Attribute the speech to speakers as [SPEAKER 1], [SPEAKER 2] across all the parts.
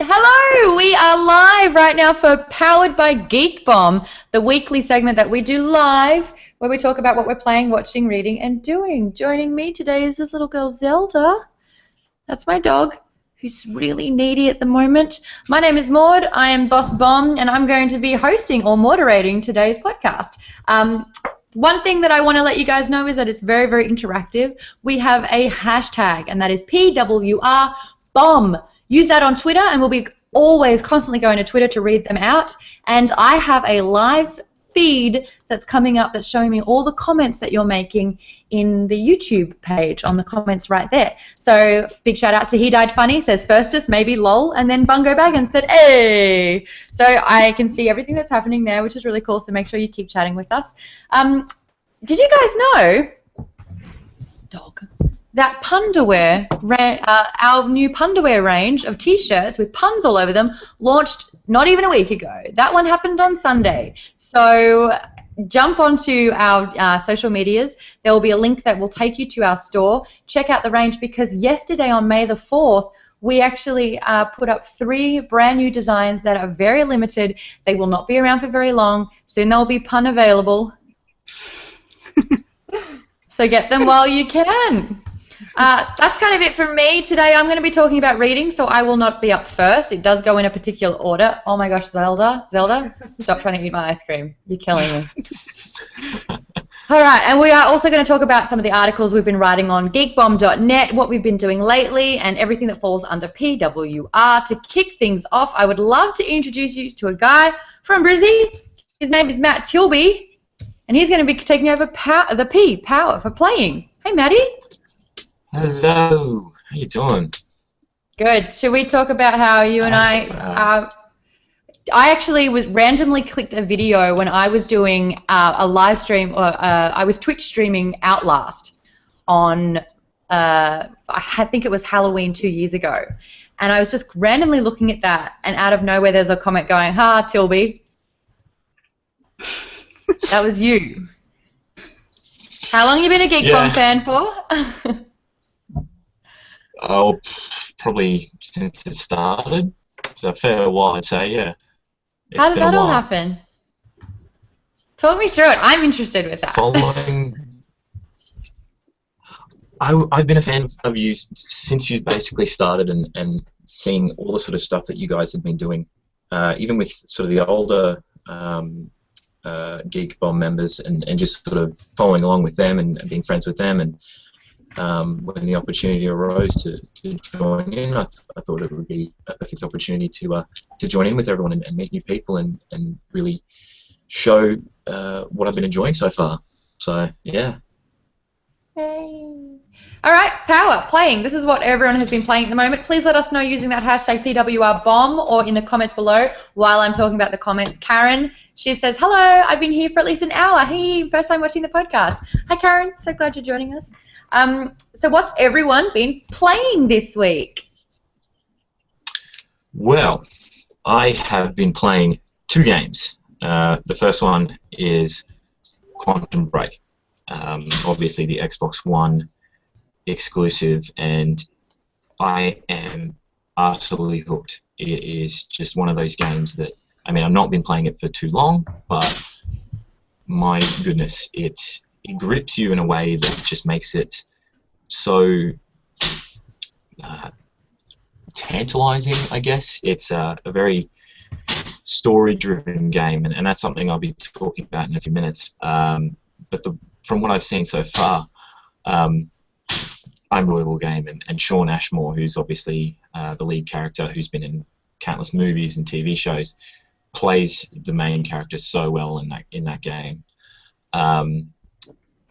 [SPEAKER 1] Hello, we are live right now for Powered by Geek Bomb, the weekly segment that we do live where we talk about what we're playing, watching, reading, and doing. Joining me today is this little girl, Zelda. That's my dog, who's really needy at the moment. My name is Maude, I am Boss Bomb, and I'm going to be hosting or moderating today's podcast. One thing that I want to let you guys know is that it's very, very interactive. We have a hashtag, and that is PWRBomb. Use that on Twitter, and we'll be always constantly going to Twitter to read them out. And I have a live feed that's coming up that's showing me all the comments that you're making in the YouTube page on the comments right there. So big shout out to He Died Funny, says firstest, maybe lol, and then Bungo Baggins said hey. So I can see everything that's happening there, which is really cool, so make sure you keep chatting with us. Did you guys know, dog, that Punderwear, our new Punderwear range of T-shirts with puns all over them, launched not even a week ago. That one happened on Sunday. So jump onto our social medias. There will be a link that will take you to our store. Check out the range, because yesterday on May the 4th, we actually put up 3 brand new designs that are very limited. They will not be around for very long. Soon they'll be pun available. So get them while you can. That's kind of it from me. Today I'm going to be talking about reading, so I will not be up first. It does go in a particular order. Oh my gosh, Zelda, stop trying to eat my ice cream. You're killing me. All right, and we are also going to talk about some of the articles we've been writing on geekbomb.net, what we've been doing lately, and everything that falls under PWR. To kick things off, I would love to introduce you to a guy from Brizzy. His name is Matt Tilby, and he's going to be taking over the power for playing. Hey, Matty.
[SPEAKER 2] Hello, how you doing?
[SPEAKER 1] Good. Should we talk about how you and I actually was randomly clicked a video when I was doing a live stream, or I was Twitch streaming Outlast on, I think it was Halloween 2 years ago, and I was just randomly looking at that, and out of nowhere there's a comment going, "Ha, Tilby." That was you. How long have you been a Geek Bomb fan for?
[SPEAKER 2] Oh, probably since it started. It's a fair while, I'd say, yeah.
[SPEAKER 1] How did that all happen? Talk me through it. I'm interested with that.
[SPEAKER 2] Following... I've been a fan of you since you basically started, and seeing all the sort of stuff that you guys have been doing, even with sort of the older Geek Bomb members, and just sort of following along with them and being friends with them, and when the opportunity arose to join in, I thought it would be a perfect opportunity to join in with everyone and meet new people and really show what I've been enjoying so far. So, yeah.
[SPEAKER 1] Hey. All right, power, playing. This is what everyone has been playing at the moment. Please let us know using that hashtag PWRBomb or in the comments below while I'm talking about the comments. Karen, she says, hello, I've been here for at least an hour. Hey, first time watching the podcast. Hi, Karen. So glad you're joining us. So what's everyone been playing this week?
[SPEAKER 2] Well, I have been playing 2 games. The first one is Quantum Break, obviously the Xbox One exclusive, and I am utterly hooked. It is just one of those games that, I mean, I've not been playing it for too long, but my goodness, it grips you in a way that just makes it so tantalizing, I guess. It's a very story-driven game, and that's something I'll be talking about in a few minutes. But from what I've seen so far, unbelievable game, and Shawn Ashmore, who's obviously the lead character, who's been in countless movies and TV shows, plays the main character so well in that game.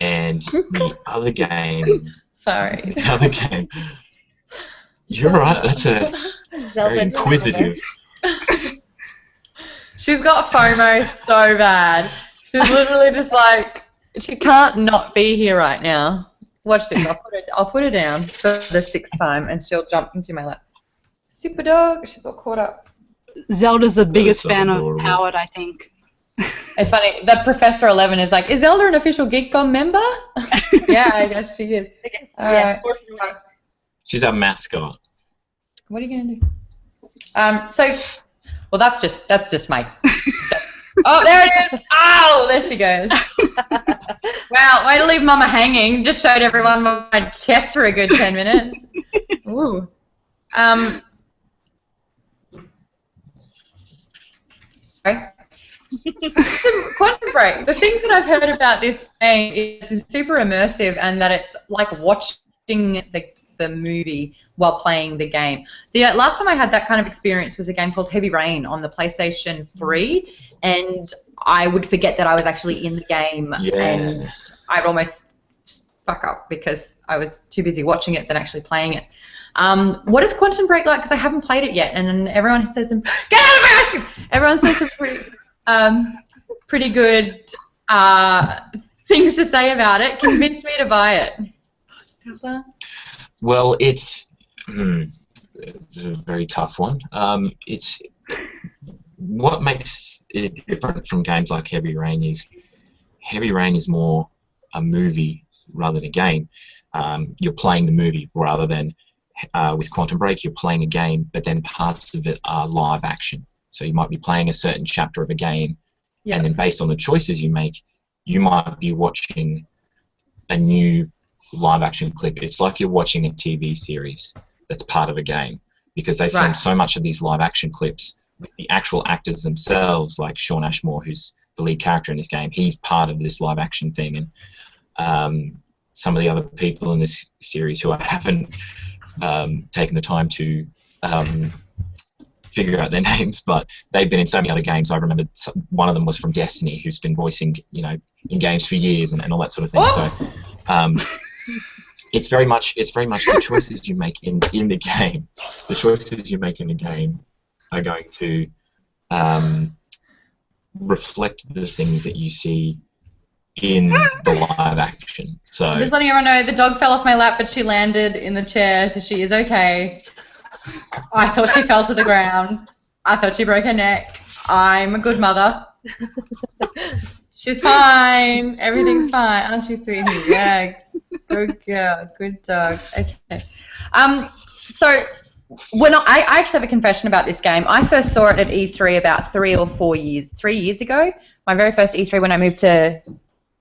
[SPEAKER 2] And the other game...
[SPEAKER 1] Sorry.
[SPEAKER 2] The other game... You're right, that's a very inquisitive...
[SPEAKER 1] She's got FOMO so bad. She's literally just like, she can't not be here right now. Watch this, I'll put her down for the 6th time and she'll jump into my lap. Super dog, she's all caught up.
[SPEAKER 3] Zelda's the biggest fan of Powered, I think.
[SPEAKER 1] It's funny, the Professor 11 is like, is Zelda an official Geek Bomb member? Yeah, I guess she is.
[SPEAKER 2] She's our mascot.
[SPEAKER 1] What are you going to do? Well, that's just my. Oh, there it is! Oh, there she goes. Wow, way to leave Mama hanging. Just showed everyone my chest for a good 10 minutes. Ooh. Sorry. Quantum Break. The things that I've heard about this game is it's super immersive and that it's like watching the movie while playing the game. The last time I had that kind of experience was a game called Heavy Rain on the PlayStation 3, and I would forget that I was actually in the game, and I'd almost fuck up because I was too busy watching it than actually playing it. What is Quantum Break like? Because I haven't played it yet, and everyone says some get out of my ice cream. Everyone says some pretty good things to say about it. Convince me to buy it.
[SPEAKER 2] Well, it's a very tough one. It's what makes it different from games like Heavy Rain is more a movie rather than a game. You're playing the movie rather than with Quantum Break you're playing a game, but then parts of it are live action. So you might be playing a certain chapter of a game, and then based on the choices you make, you might be watching a new live action clip. It's like you're watching a TV series that's part of a game, because they filmed so much of these live action clips with the actual actors themselves, like Shawn Ashmore, who's the lead character in this game. He's part of this live action thing, and some of the other people in this series who I haven't taken the time to figure out their names, but they've been in so many other games. I remember one of them was from Destiny, who's been voicing, in games for years and all that sort of thing. So it's very much the choices you make in the game. The choices you make in the game are going to reflect the things that you see in the live action. So
[SPEAKER 1] I'm just letting everyone know the dog fell off my lap, but she landed in the chair, so she is okay. I thought she fell to the ground. I thought she broke her neck. I'm a good mother. She's fine. Everything's fine. Aren't you, sweetie? Yeah. Good girl. Good dog. Okay. So when I actually have a confession about this game. I first saw it at E3 about 3 years ago. My very first E3 when I moved to...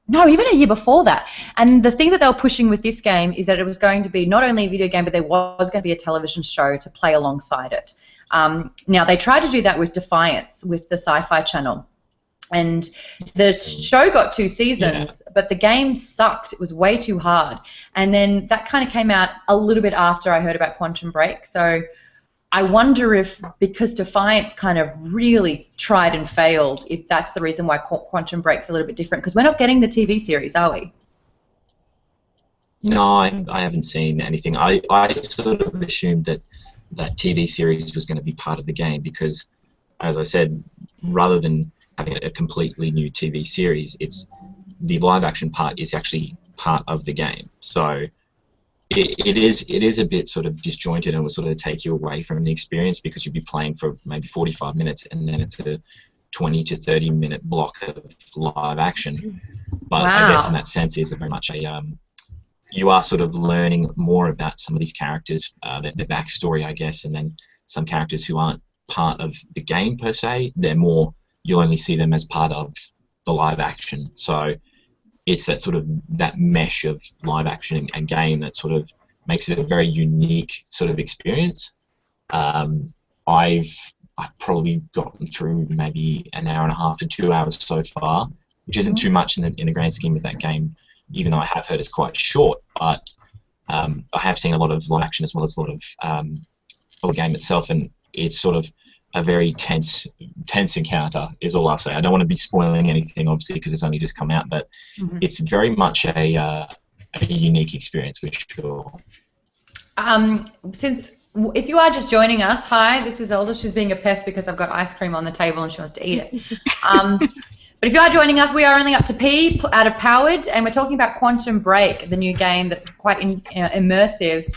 [SPEAKER 1] No, even a year before that. And the thing that they were pushing with this game is that it was going to be not only a video game, but there was going to be a television show to play alongside it. Now, they tried to do that with Defiance, with the Sci-Fi Channel. And the show got 2 seasons, but the game sucked. It was way too hard. And then that kind of came out a little bit after I heard about Quantum Break. So I wonder if, because Defiance kind of really tried and failed, if that's the reason why Quantum Break's a little bit different, because we're not getting the TV series, are we?
[SPEAKER 2] No, I haven't seen anything. I sort of assumed that TV series was going to be part of the game because, as I said, rather than having a completely new TV series, it's the live action part is actually part of the game. So it is a bit sort of disjointed and will sort of take you away from the experience because you'll be playing for maybe 45 minutes and then it's a 20 to 30 minute block of live action. But I guess in that sense is very much a you are sort of learning more about some of these characters, their backstory, I guess, and then some characters who aren't part of the game per se. They're more, you'll only see them as part of the live action. So it's that sort of that mesh of live action and game that sort of makes it a very unique sort of experience. I've probably gotten through maybe an hour and a half to 2 hours so far, which isn't too much in the grand scheme of that game, even though I have heard it's quite short. But I have seen a lot of live action as well as a lot of the game itself, and it's sort of a very tense encounter is all I'll say. I don't want to be spoiling anything, obviously, because it's only just come out, but it's very much a unique experience for sure.
[SPEAKER 1] If you are just joining us, hi, this is Zelda. She's being a pest because I've got ice cream on the table and she wants to eat it. But if you are joining us, we are only up to P out of PWR'd, and we're talking about Quantum Break, the new game that's quite immersive.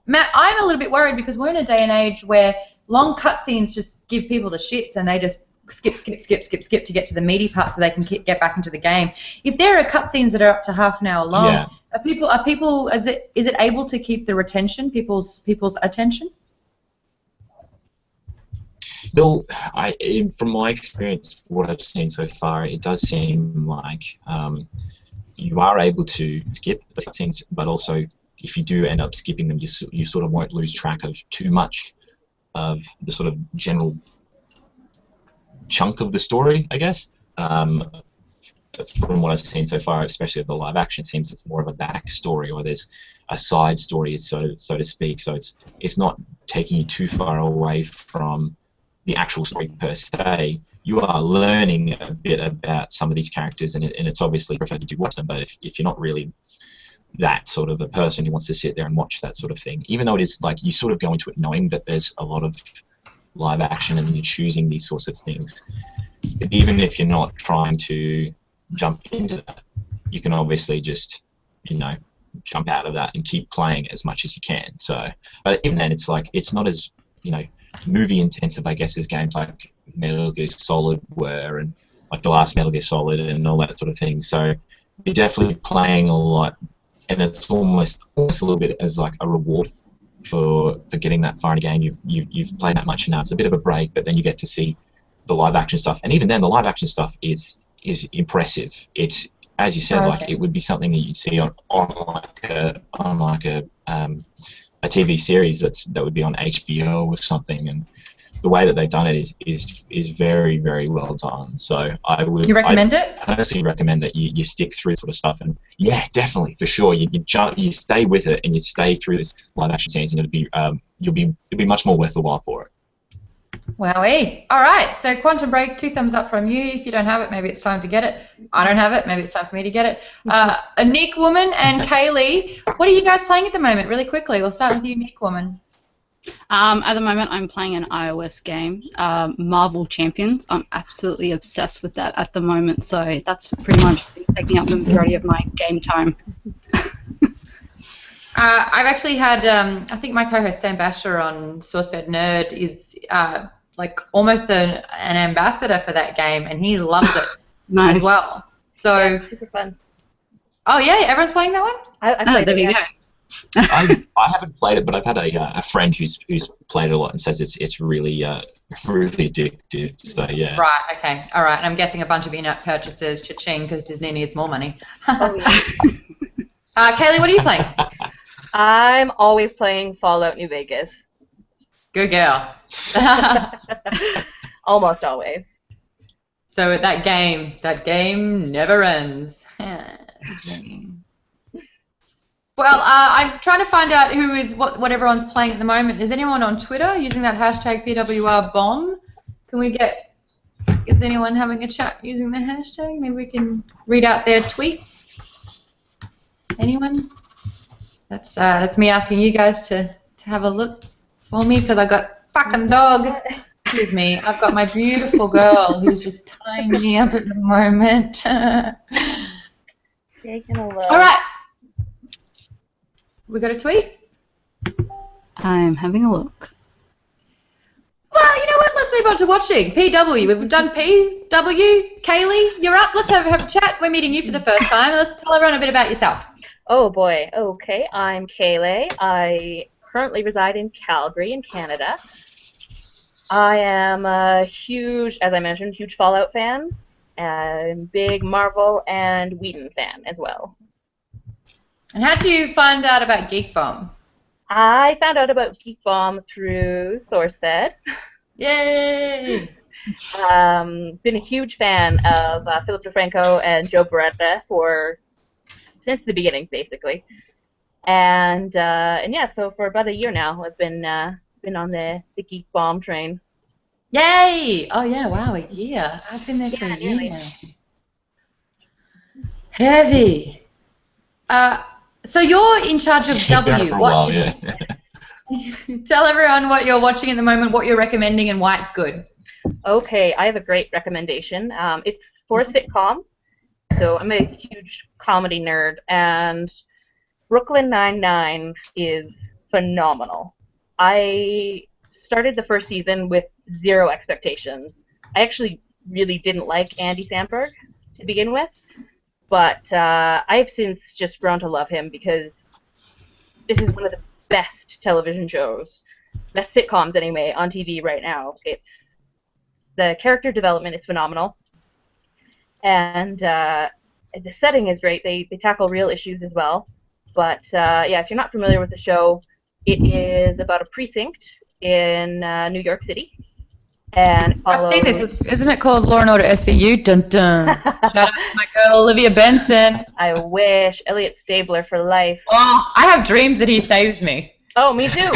[SPEAKER 1] Matt, I'm a little bit worried because we're in a day and age where long cutscenes just give people the shits and they just skip to get to the meaty part so they can get back into the game. If there are cutscenes that are up to half an hour long, is it able to keep the retention, people's attention?
[SPEAKER 2] Bill, from my experience, what I've seen so far, it does seem like you are able to skip the cutscenes, but also if you do end up skipping them, you sort of won't lose track of too much of the sort of general chunk of the story, I guess. From what I've seen so far, especially of the live action, it seems it's more of a backstory, or there's a side story, so to speak. So it's not taking you too far away from the actual story per se. You are learning a bit about some of these characters, and it's obviously preferred you do watch them. But if you're not really that sort of a person who wants to sit there and watch that sort of thing, even though it is like you sort of go into it knowing that there's a lot of live action and you're choosing these sorts of things, even if you're not trying to jump into that, you can obviously just, jump out of that and keep playing as much as you can. So, but even then, it's like it's not as movie intensive, I guess, as games like Metal Gear Solid were, and like the last Metal Gear Solid and all that sort of thing. So you're definitely playing a lot, and it's almost a little bit as like a reward for getting that far in a game. You've played that much, and now it's a bit of a break, but then you get to see the live action stuff, and even then, the live action stuff is impressive. It's, as you said, like it would be something that you'd see on a TV series that would be on HBO or something, and the way that they've done it is very, very well done. So
[SPEAKER 1] You recommend it?
[SPEAKER 2] I personally recommend that you stick through this sort of stuff, and yeah, definitely, for sure, you stay with it and you stay through this live action scenes, and it'll be much more worth the while for it.
[SPEAKER 1] Wowee. All right, so Quantum Break, 2 thumbs up from you. If you don't have it, maybe it's time to get it. I don't have it, maybe it's time for me to get it. NeekWoman and Kaylee, what are you guys playing at the moment? Really quickly, we'll start with you, NeekWoman.
[SPEAKER 3] At the moment, I'm playing an iOS game, Marvel Champions. I'm absolutely obsessed with that at the moment, so that's pretty much taking up the majority of my game time.
[SPEAKER 1] I've actually had, I think my co-host Sam Basher on SourceFed Nerd is like almost an ambassador for that game, and he loves it
[SPEAKER 3] Nice.
[SPEAKER 1] as well. So,
[SPEAKER 4] Yeah, super fun.
[SPEAKER 1] oh yeah, everyone's playing that one?
[SPEAKER 3] There we go.
[SPEAKER 2] I haven't played it, but I've had a friend who's played it a lot and says it's really really addictive. So yeah.
[SPEAKER 1] Right. Okay. All right. And I'm guessing a bunch of in-app purchases, cha-ching, because Disney needs more money.
[SPEAKER 4] Oh, yeah.
[SPEAKER 1] Kaylee, what are you playing?
[SPEAKER 4] I'm always playing Fallout New Vegas.
[SPEAKER 1] Good girl.
[SPEAKER 4] Almost always.
[SPEAKER 1] So that game never ends. Well, I'm trying to find out what everyone's playing at the moment. Is anyone on Twitter using that hashtag PWRBomb? Is anyone having a chat using the hashtag? Maybe we can read out their tweet. Anyone? That's me asking you guys to have a look for me, because I've got fucking dog. Excuse me. I've got my beautiful girl who's just tying me up at the moment.
[SPEAKER 4] Taking a look.
[SPEAKER 1] All right. We got a tweet?
[SPEAKER 3] I'm having a look.
[SPEAKER 1] Well, you know what? Let's move on to watching. PW. We've done PW. Kaylee, you're up. Let's have a chat. We're meeting you for the first time. Let's tell everyone a bit about yourself.
[SPEAKER 4] Oh boy. Okay, I'm Kaylee. I currently reside in Calgary in Canada. I am a huge, as I mentioned, huge Fallout fan, and big Marvel and Whedon fan as well.
[SPEAKER 1] And how did you find out about Geek Bomb?
[SPEAKER 4] I found out about Geek Bomb through SourceFed.
[SPEAKER 1] Yay!
[SPEAKER 4] Been a huge fan of Philip DeFranco and Joe Beretta since the beginning, basically. And yeah, so for about a year now, I've been on the Geek Bomb train.
[SPEAKER 1] Yay! Oh yeah, wow, a year. I've been there for a year now. Heavy. So you're in charge of W. Watching.
[SPEAKER 2] Yeah.
[SPEAKER 1] Tell everyone what you're watching at the moment, what you're recommending, and why it's good.
[SPEAKER 4] Okay, I have a great recommendation. It's for a sitcom. So I'm a huge comedy nerd, and Brooklyn Nine-Nine is phenomenal. I started the first season with 0 expectations. I actually really didn't like Andy Samberg to begin with, but I've since just grown to love him because this is one of the best television shows, best sitcoms anyway, on TV right now. The character development is phenomenal, and the setting is great. They tackle real issues as well. But yeah, if you're not familiar with the show, it is about a precinct in New York City, and
[SPEAKER 1] I've seen this. Isn't it called Law and Order SVU? Dun dun. Shout out to my girl Olivia Benson.
[SPEAKER 4] I wish. Elliot Stabler for life.
[SPEAKER 1] Oh, I have dreams that he saves me.
[SPEAKER 4] Oh, me too.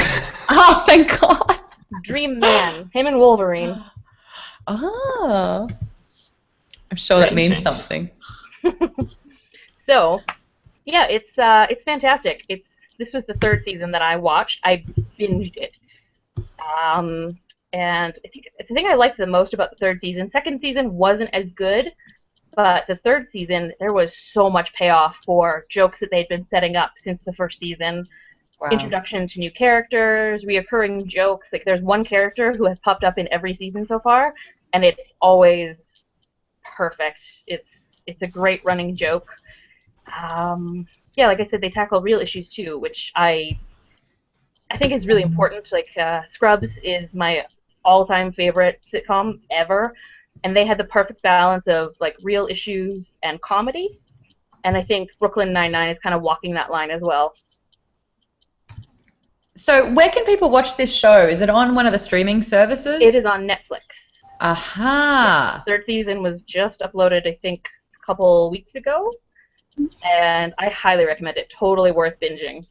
[SPEAKER 1] Oh, thank God.
[SPEAKER 4] Dream Man. Him and Wolverine.
[SPEAKER 1] Oh. I'm sure that means something.
[SPEAKER 4] So, yeah, it's fantastic. This was the third season that I watched. I binged it. And I think the thing I liked the most about the third season, second season wasn't as good, but the third season, there was so much payoff for jokes that they'd been setting up since the first season. Wow. Introduction to new characters, reoccurring jokes. Like, there's one character who has popped up in every season so far, and it's always perfect. It's a great running joke. Yeah, like I said, they tackle real issues too, which I think is really important. Like, Scrubs is my all-time favorite sitcom ever, and they had the perfect balance of like real issues and comedy. And I think Brooklyn Nine-Nine is kind of walking that line as well.
[SPEAKER 1] So where can people watch this show? Is it on one of the streaming services?
[SPEAKER 4] It is on Netflix.
[SPEAKER 1] Aha.
[SPEAKER 4] Yeah, third season was just uploaded, I think, a couple weeks ago, and I highly recommend it. Totally worth binging.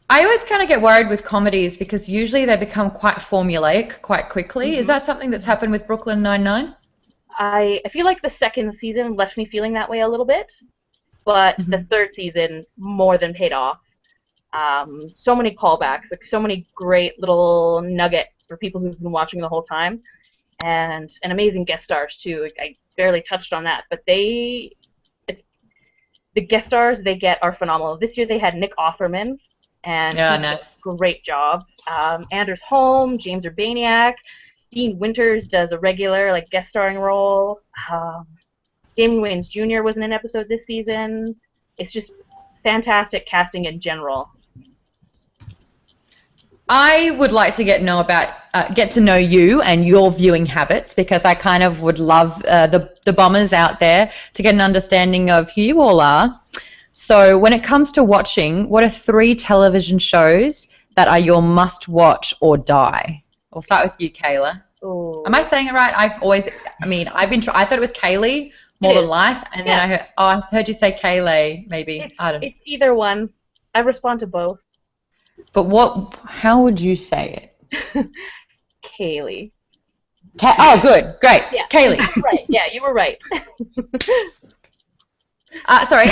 [SPEAKER 4] I
[SPEAKER 1] always kind of get worried with comedies because usually they become quite formulaic quite quickly. Mm-hmm. Is that something that's happened with Brooklyn Nine-Nine?
[SPEAKER 4] I feel like the second season left me feeling that way a little bit, but the third season more than paid off. So many callbacks, like so many great little nuggets for people who've been watching the whole time, and amazing guest stars too. Like, I barely touched on that, but the guest stars they get are phenomenal. This year they had Nick Offerman, and he did a great job. Anders Holm, James Urbaniak, Dean Winters does a regular like guest starring role. Damon Wayans Jr. was in an episode this season. It's just fantastic casting in general.
[SPEAKER 1] I would like to get to know you and your viewing habits, because I kind of would love the bombers out there to get an understanding of who you all are. So when it comes to watching, what are 3 television shows that are your must-watch or die? We'll start with you, Kayla.
[SPEAKER 4] Ooh.
[SPEAKER 1] Am I saying it right? I thought it was Kaylee more than life, and then I heard you say Kaylee, maybe. I don't know.
[SPEAKER 4] It's either one. I respond to both.
[SPEAKER 1] But how would you say
[SPEAKER 4] it? Kaylee.
[SPEAKER 1] Oh, good. Great.
[SPEAKER 4] Yeah.
[SPEAKER 1] Kaylee.
[SPEAKER 4] Right. Yeah, you were right.
[SPEAKER 1] Sorry.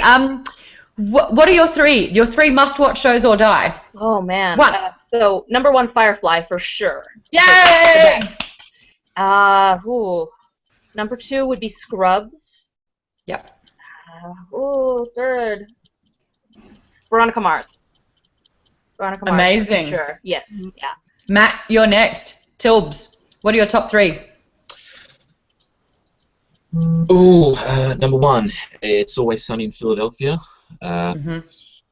[SPEAKER 1] What are your 3? Your 3 must-watch shows or die?
[SPEAKER 4] Oh, man.
[SPEAKER 1] 1.
[SPEAKER 4] So, number 1, Firefly, for sure.
[SPEAKER 1] Yay!
[SPEAKER 4] Number 2 would be Scrubs.
[SPEAKER 1] Yep.
[SPEAKER 4] 3rd. Veronica Mars.
[SPEAKER 1] Amazing.
[SPEAKER 4] Sure. Yes. Yeah.
[SPEAKER 1] Matt, you're next. Tilbs, what are your top 3?
[SPEAKER 2] Number 1, It's Always Sunny in Philadelphia.
[SPEAKER 1] Also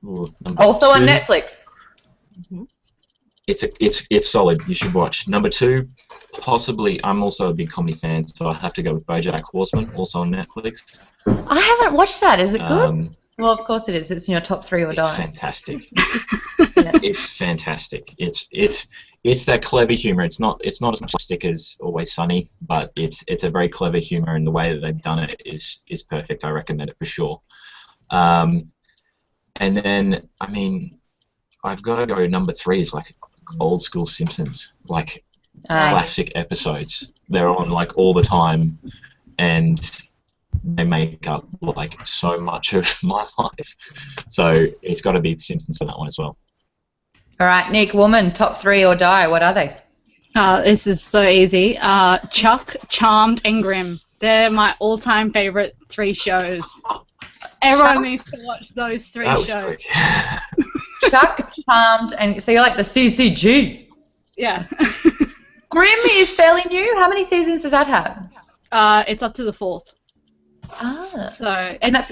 [SPEAKER 1] 2, on Netflix.
[SPEAKER 2] It's solid. You should watch. Number 2, possibly. I'm also a big comedy fan, so I have to go with BoJack Horseman, also on Netflix.
[SPEAKER 1] I haven't watched that. Is it good? Well, of course it is. It's in your top 3 or die.
[SPEAKER 2] It's fantastic. It's fantastic. It's that clever humor. It's not as much stick as Always Sunny, but it's a very clever humor, and the way that they've done it is perfect. I recommend it for sure. And then, I mean, I've got to go. Number 3 is like old school Simpsons, like classic episodes. They're on like all the time, and they make up like so much of my life. So it's got to be The Simpsons for that one as well.
[SPEAKER 1] All right, NeekWoman, top 3 or die. What are they?
[SPEAKER 3] This is so easy. Chuck, Charmed, and Grimm. They're my all-time favorite 3 shows. Everyone needs to watch those 3 shows.
[SPEAKER 2] Quick.
[SPEAKER 1] Chuck, Charmed, and so you're like the CCG.
[SPEAKER 3] Yeah.
[SPEAKER 1] Grimm is fairly new. How many seasons does that have?
[SPEAKER 3] It's up to the 4th. So,
[SPEAKER 1] and that's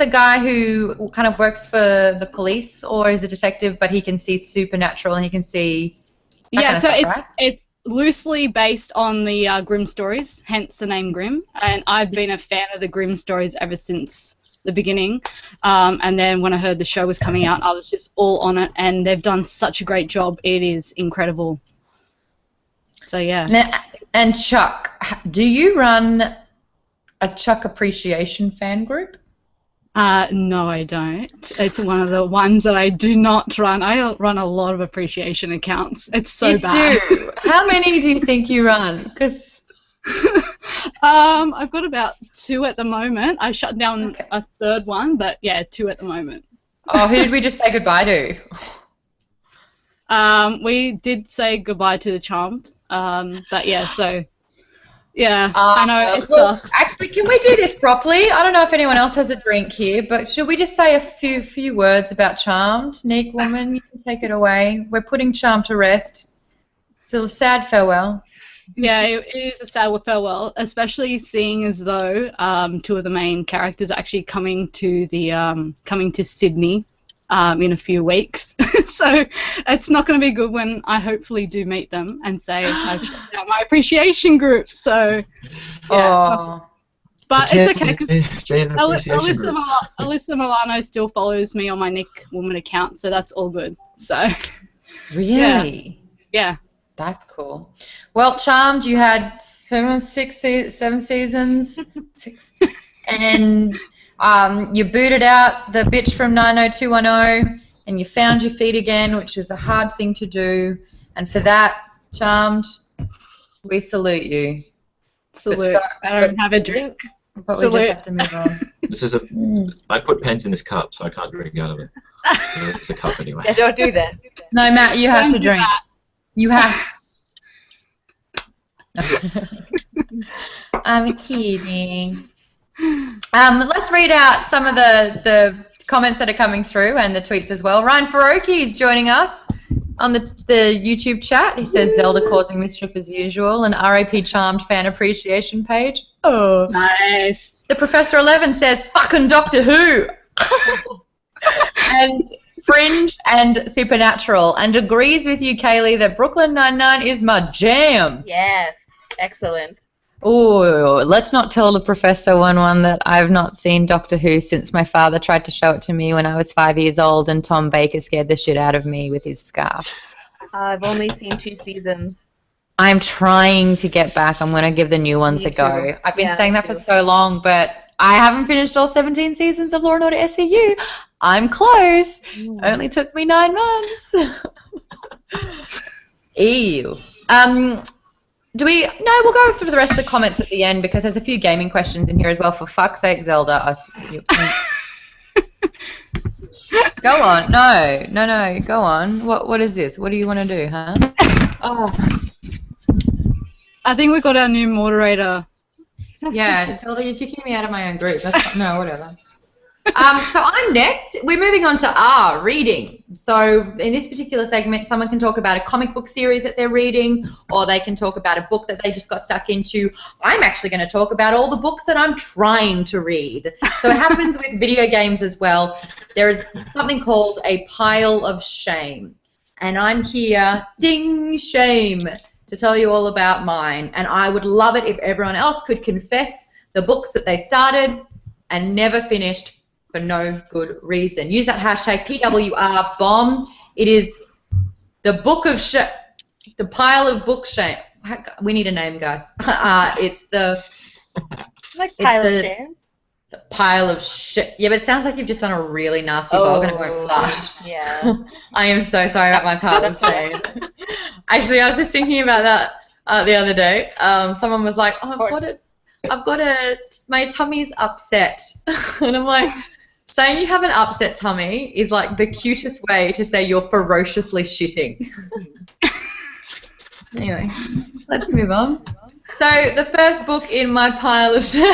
[SPEAKER 1] a guy who kind of works for the police, or is a detective, but he can see supernatural and he can see.
[SPEAKER 3] Yeah, so it's loosely based on the Grimm stories, hence the name Grimm. And I've been a fan of the Grimm stories ever since the beginning. And then when I heard the show was coming out, I was just all on it. And they've done such a great job. It is incredible. So, yeah.
[SPEAKER 1] Now, and Chuck, do you run a Chuck appreciation fan group?
[SPEAKER 3] No, I don't. It's one of the ones that I do not run. I run a lot of appreciation accounts. It's so bad.
[SPEAKER 1] You do? How many do you think you run? Because
[SPEAKER 3] I've got about 2 at the moment. I shut down a third one, but yeah, 2 at the moment.
[SPEAKER 1] Oh, who did we just say goodbye to?
[SPEAKER 3] We did say goodbye to the Charmed. But yeah, so yeah, I know it sucks.
[SPEAKER 1] Actually, can we do this properly? I don't know if anyone else has a drink here, but should we just say a few words about Charmed? NeekWoman, you can take it away. We're putting Charmed to rest. It's a sad farewell.
[SPEAKER 3] Yeah, it is a sad farewell, especially seeing as though 2 of the main characters are actually coming to Sydney in a few weeks. So it's not going to be good when I hopefully do meet them and say I've shut down my appreciation group. So yeah. But it's okay because Alyssa Milano still follows me on my NeekWoman account, so that's all good. So
[SPEAKER 1] really,
[SPEAKER 3] yeah.
[SPEAKER 1] That's cool. Well, Charmed, you had 7 seasons, 6, and you booted out the bitch from 90210, and you found your feet again, which is a hard thing to do. And for that, Charmed, we salute you.
[SPEAKER 3] Salute. I don't have a drink.
[SPEAKER 1] But we just have to move on.
[SPEAKER 2] This is I put pens in this cup, so I can't drink out of it. It's a cup anyway.
[SPEAKER 4] Yeah, don't do that.
[SPEAKER 1] No, Matt, you have to drink. You have. I'm kidding. Let's read out some of the comments that are coming through and the tweets as well. Ryan Faroki is joining us on the YouTube chat. He says Zelda causing mischief as usual, and RAP Charmed fan appreciation page. Oh,
[SPEAKER 3] nice.
[SPEAKER 1] The Professor 11 says fucking Doctor Who. And Fringe and Supernatural, and agrees with you, Kaylee, that Brooklyn Nine-Nine is my jam.
[SPEAKER 4] Yes, excellent.
[SPEAKER 1] Oh, let's not tell the Professor 11 that I've not seen Doctor Who since my father tried to show it to me when I was 5 years old, and Tom Baker scared the shit out of me with his scarf.
[SPEAKER 4] I've only seen 2 seasons.
[SPEAKER 1] I'm trying to get back. I'm going to give the new ones a go. I've been saying that for so long, but I haven't finished all 17 seasons of Law & Order SVU. I'm close. Only took me 9 months. Ew. We'll go through the rest of the comments at the end because there's a few gaming questions in here as well. For fuck's sake, Zelda. Go on. No. Go on. What is this? What do you want to do, huh?
[SPEAKER 3] Oh. I think we got our new moderator.
[SPEAKER 1] Yeah, Ceilidh, if you keep me out of my own group, that's no, whatever. So I'm next. We're moving on to R, reading. So in this particular segment, someone can talk about a comic book series that they're reading, or they can talk about a book that they just got stuck into. I'm actually going to talk about all the books that I'm trying to read. So it happens with video games as well. There is something called a pile of shame. And I'm here, ding, shame, to tell you all about mine. And I would love it if everyone else could confess the books that they started and never finished for no good reason. Use that hashtag PWR'd. It is the book of the pile of book shame. We need a name, guys. It's the
[SPEAKER 4] pile of shame.
[SPEAKER 1] The pile of shit. Yeah, but it sounds like you've just done a really nasty bog and it won't flush.
[SPEAKER 4] Yeah.
[SPEAKER 1] I am so sorry about my pile of shame. Actually, I was just thinking about that the other day. Someone was like, "Oh, my tummy's upset," and I'm like, saying you have an upset tummy is like the cutest way to say you're ferociously shitting. Anyway, let's move on. So the first book in my pile of shit.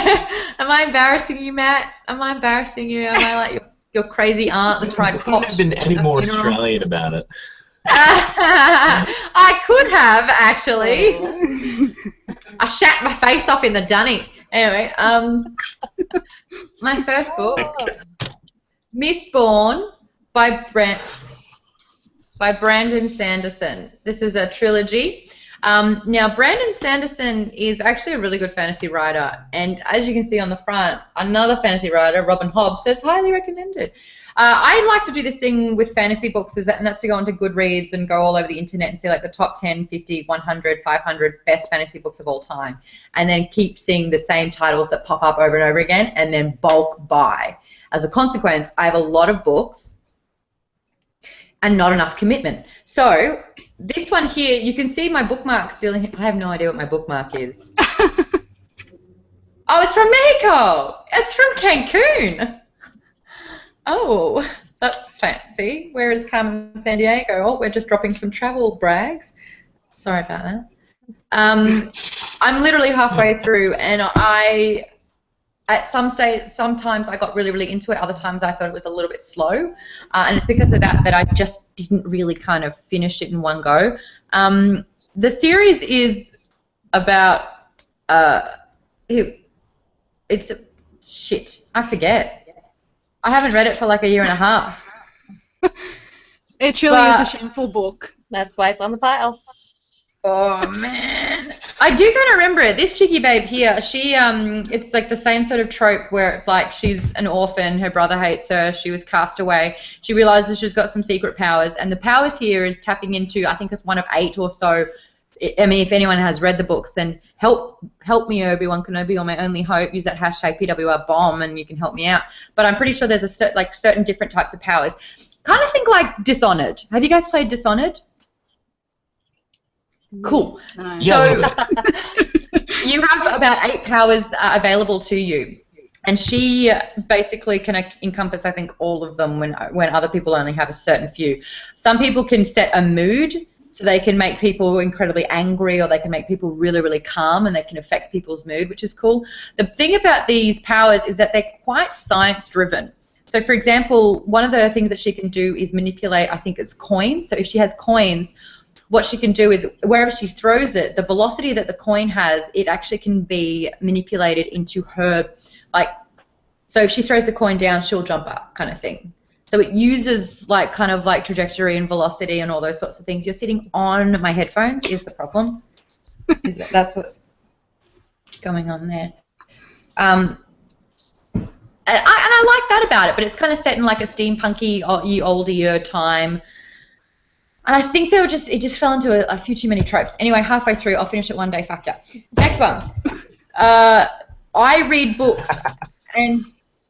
[SPEAKER 1] Am I embarrassing you, Matt? Am I embarrassing you? Am I like your crazy aunt that tried to pop?
[SPEAKER 2] I couldn't have been any more Australian about it.
[SPEAKER 1] I could have, actually. I shat my face off in the dunny. Anyway, my first book, Mistborn by Brandon Sanderson. This is a trilogy. Now, Brandon Sanderson is actually a really good fantasy writer, and as you can see on the front, another fantasy writer, Robin Hobbs, says highly recommended. I like to do this thing with fantasy books, and that's to go onto Goodreads and go all over the internet and see like the top 10, 50, 100, 500 best fantasy books of all time, and then keep seeing the same titles that pop up over and over again, and then bulk buy. As a consequence, I have a lot of books and not enough commitment. So this one here, you can see my bookmark still in here. I have no idea what my bookmark is. Oh, it's from Mexico. It's from Cancun. Oh, that's fancy. Where is Carmen San Diego? Oh, we're just dropping some travel brags. Sorry about that. I'm literally halfway through, and at some stage, sometimes I got really, really into it. Other times I thought it was a little bit slow, and it's because of that I just didn't really kind of finish it in one go. The series is about it's shit. I forget. I haven't read it for like a year and a half.
[SPEAKER 3] It truly is a shameful book.
[SPEAKER 4] That's why it's on the pile.
[SPEAKER 1] Oh man, I do kind of remember it. This cheeky babe here, she it's like the same sort of trope where it's like she's an orphan, her brother hates her, she was cast away, she realizes she's got some secret powers, and the powers here is tapping into, I think it's one of 8 or so. I mean, if anyone has read the books, then help me, Obi-Wan Kenobi, you're my only hope. Use that hashtag PWR'd and you can help me out. But I'm pretty sure there's a certain different types of powers. Kind of think like Dishonored. Have you guys played Dishonored? Cool.
[SPEAKER 3] No.
[SPEAKER 2] Yeah,
[SPEAKER 1] So you have about 8 powers available to you, and she basically can encompass, I think, all of them when other people only have a certain few. Some people can set a mood, so they can make people incredibly angry, or they can make people really, really calm, and they can affect people's mood, which is cool. The thing about these powers is that they're quite science-driven. So, for example, one of the things that she can do is manipulate, I think it's coins. So if she has coins, what she can do is wherever she throws it, the velocity that the coin has, it actually can be manipulated into her, like, so if she throws the coin down, she'll jump up, kind of thing. So it uses like kind of like trajectory and velocity and all those sorts of things. You're sitting on my headphones is the problem. That's what's going on there. And I like that about it, but it's kind of set in like a steampunky, ye olde year time. And I think it just fell into a few too many tropes. Anyway, halfway through, I'll finish it one day. Fuck yeah. Next one. I read books, and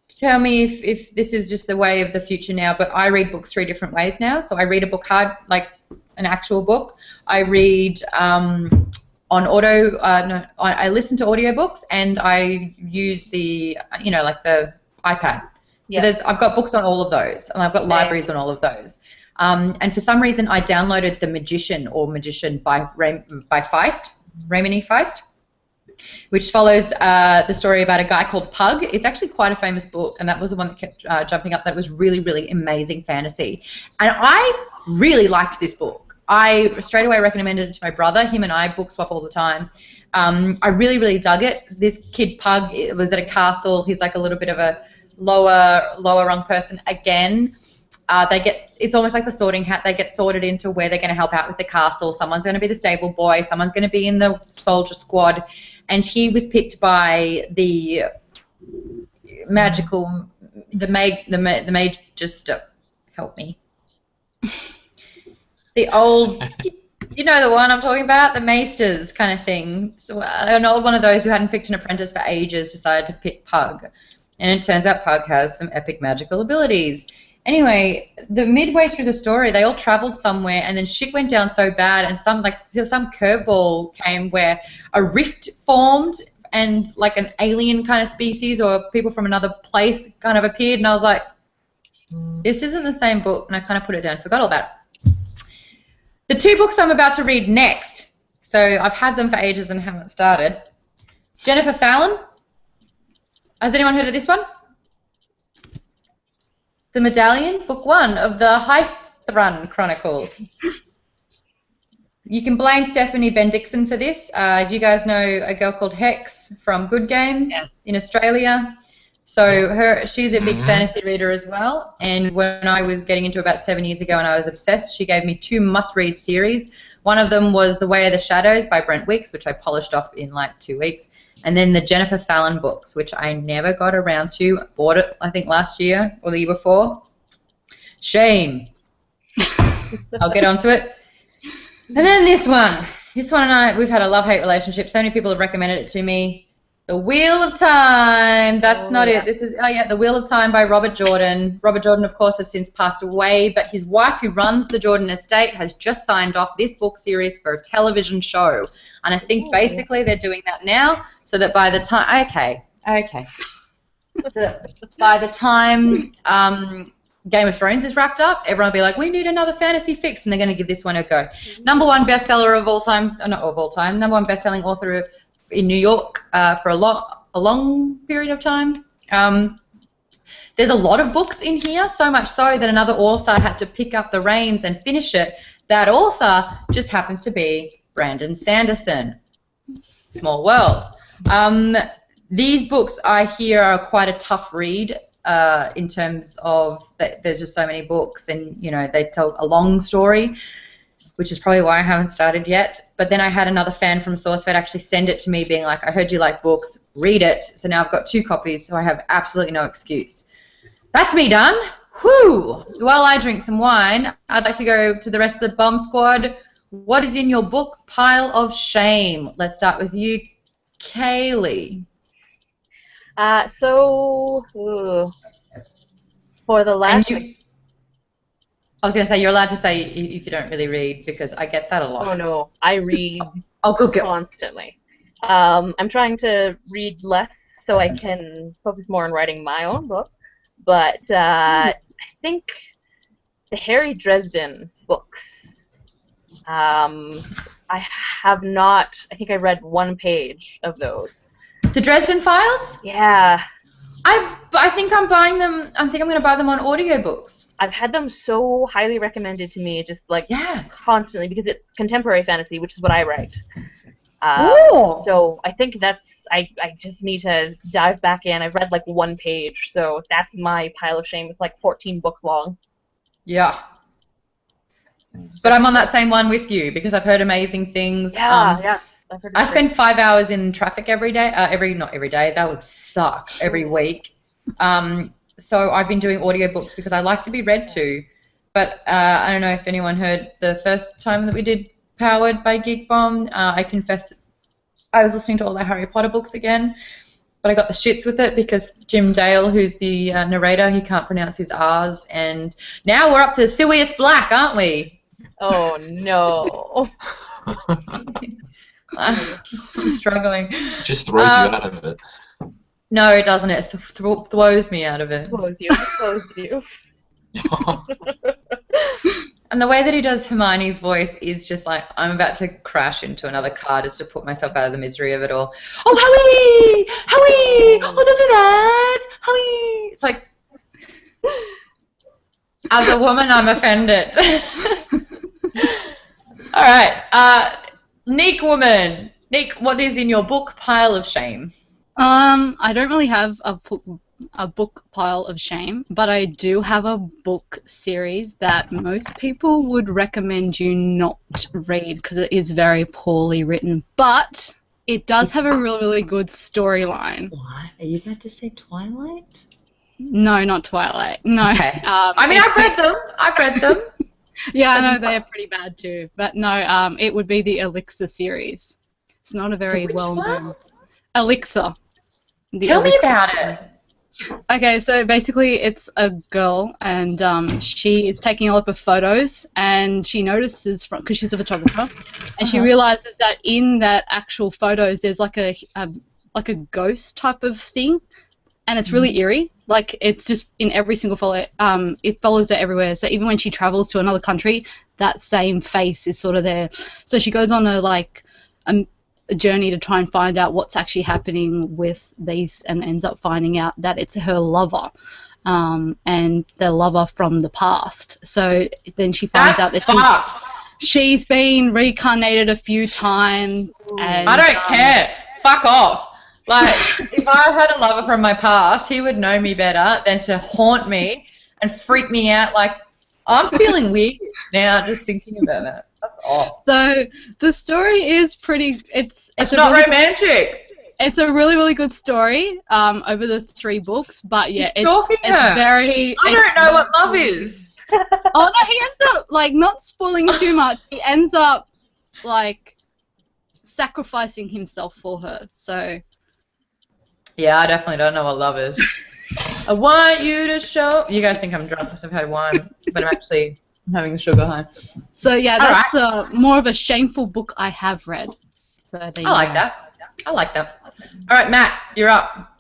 [SPEAKER 1] tell me if this is just the way of the future now, but I read books 3 different ways now. So I read a book hard, like an actual book. I read on auto, I listen to audiobooks, and I use the, like the iPad.
[SPEAKER 4] Yeah.
[SPEAKER 1] So I've got books on all of those, and I've got libraries on all of those. And for some reason, I downloaded The Magician by Feist, Raymond E. Feist, which follows the story about a guy called Pug. It's actually quite a famous book, and that was the one that kept jumping up. That was really, really amazing fantasy. And I really liked this book. I straight away recommended it to my brother. Him and I book swap all the time. I really, really dug it. This kid Pug was at a castle. He's like a little bit of a lower rung person. Again, it's almost like the Sorting Hat. They get sorted into where they're going to help out with the castle. Someone's going to be the stable boy. Someone's going to be in the soldier squad. And he was picked by the magical, the maid just help me. The old, you know the one I'm talking about, the maesters kind of thing. So an old one of those who hadn't picked an apprentice for ages decided to pick Pug. And it turns out Pug has some epic magical abilities. Anyway, the midway through the story, they all traveled somewhere, and then shit went down so bad, and some curveball came where a rift formed, and like an alien kind of species or people from another place kind of appeared, and I was like, this isn't the same book, and I kind of put it down, forgot all about it. The 2 books I'm about to read next, so I've had them for ages and haven't started. Jennifer Fallon. Has anyone heard of this one? The Medallion, Book 1 of the Hythrun Chronicles. You can blame Stephanie Bendixson for this. Do you guys know a girl called Hex from Good Game in Australia? So she's a big fantasy reader as well. And when I was getting into it about 7 years ago and I was obsessed, she gave me 2 must-read series. One of them was The Way of the Shadows by Brent Weeks, which I polished off in like 2 weeks. And then the Jennifer Fallon books, which I never got around to. Bought it, I think, last year or the year before. Shame. I'll get onto it. And then this one. This one and I, we've had a love-hate relationship. So many people have recommended it to me. The Wheel of Time. That's not it. This is, The Wheel of Time by Robert Jordan. Robert Jordan, of course, has since passed away, but his wife, who runs the Jordan estate, has just signed off this book series for a television show. And I think basically they're doing that now so that by the time... Okay. By the time Game of Thrones is wrapped up, everyone will be like, we need another fantasy fix, and they're going to give this one a go. #1 bestseller of all time, not of all time, #1 bestselling author in New York for a long period of time. There's a lot of books in here, so much so that another author had to pick up the reins and finish it. That author just happens to be Brandon Sanderson. Small world. These books I hear are quite a tough read in terms of that there's just so many books, and they tell a long story, which is probably why I haven't started yet. But then I had another fan from SourceFed actually send it to me being like, I heard you like books, read it. So now I've got 2 copies, so I have absolutely no excuse. That's me done. Whew! While I drink some wine, I'd like to go to the rest of the bomb squad. What is in your book pile of shame? Let's start with you, Kaylee.
[SPEAKER 4] For the last...
[SPEAKER 1] I was going to say, you're allowed to say if you don't really read, because I get that a lot.
[SPEAKER 4] Oh, no. I read
[SPEAKER 1] good.
[SPEAKER 4] Constantly. I'm trying to read less so I can focus more on writing my own book. But I think the Harry Dresden books, I have not... I think I read 1 page of those.
[SPEAKER 1] The Dresden Files?
[SPEAKER 4] Yeah.
[SPEAKER 1] I think I'm buying them. I think I'm going to buy them on audiobooks.
[SPEAKER 4] I've had them so highly recommended to me, just like constantly, because it's contemporary fantasy, which is what I write. So I think that's I just need to dive back in. I've read like 1 page, so that's my pile of shame. It's like 14 books long.
[SPEAKER 1] Yeah. But I'm on that same one with you because I've heard amazing things.
[SPEAKER 4] Yeah.
[SPEAKER 1] I spend 5 hours in traffic every day. Not every day. That would suck. Every week. So I've been doing audiobooks because I like to be read to. But I don't know if anyone heard the first time that we did Powered by Geek Bomb. I confess I was listening to all the Harry Potter books again, but I got the shits with it because Jim Dale, who's the narrator, he can't pronounce his R's. And now we're up to Sirius Black, aren't we?
[SPEAKER 4] Oh, no.
[SPEAKER 1] I'm struggling.
[SPEAKER 2] Just throws you out of it.
[SPEAKER 1] No, it doesn't. It throws me out of it.
[SPEAKER 4] Throws you.
[SPEAKER 1] And the way that he does Hermione's voice is just like, I'm about to crash into another car just to put myself out of the misery of it all. Oh, Howie! Howie! Oh, don't do that! Howie! It's like, as a woman, I'm offended. All right. NeekWoman. Neek, what is in your book pile of shame?
[SPEAKER 3] I don't really have a book pile of shame, but I do have a book series that most people would recommend you not read because it is very poorly written, but it does have a really, really good storyline.
[SPEAKER 1] What? Are you about to say Twilight?
[SPEAKER 3] No, not Twilight. No.
[SPEAKER 1] Okay. I mean, I've read them.
[SPEAKER 3] Yeah, I know they're pretty bad too, but no, it would be the Elixir series. It's not a very well-known... Elixir.
[SPEAKER 1] Tell me about it.
[SPEAKER 3] Okay, so basically it's a girl, and she is taking a lot of photos, and she notices, because she's a photographer, and she realizes that in that actual photos there's like a ghost type of thing, and it's really eerie. Like, it's just in every single photo. It follows her everywhere. So even when she travels to another country, that same face is sort of there. So she goes on a journey to try and find out what's actually happening with these, and ends up finding out that it's her lover, and their lover from the past. So then she finds out that she's been reincarnated a few times. And
[SPEAKER 1] I don't care. Fuck off. Like, if I had a lover from my past, he would know me better than to haunt me and freak me out. Like, I'm feeling weird now just thinking about that. That's off.
[SPEAKER 3] So the story is pretty. It's
[SPEAKER 1] not romantic.
[SPEAKER 3] It's a really, really good story over the 3 books, but yeah, it's
[SPEAKER 1] her.
[SPEAKER 3] very...
[SPEAKER 1] I don't know what love is.
[SPEAKER 3] Oh no, he ends up, like, not spoiling too much, he ends up, like, sacrificing himself for her, so...
[SPEAKER 1] Yeah, I definitely don't know what love is. I want you to show... You guys think I'm drunk because I've had wine, but I'm having a sugar high.
[SPEAKER 3] So yeah, that's more of a shameful book I have read. So there you
[SPEAKER 1] I like that. I like that. All right, Matt, you're up.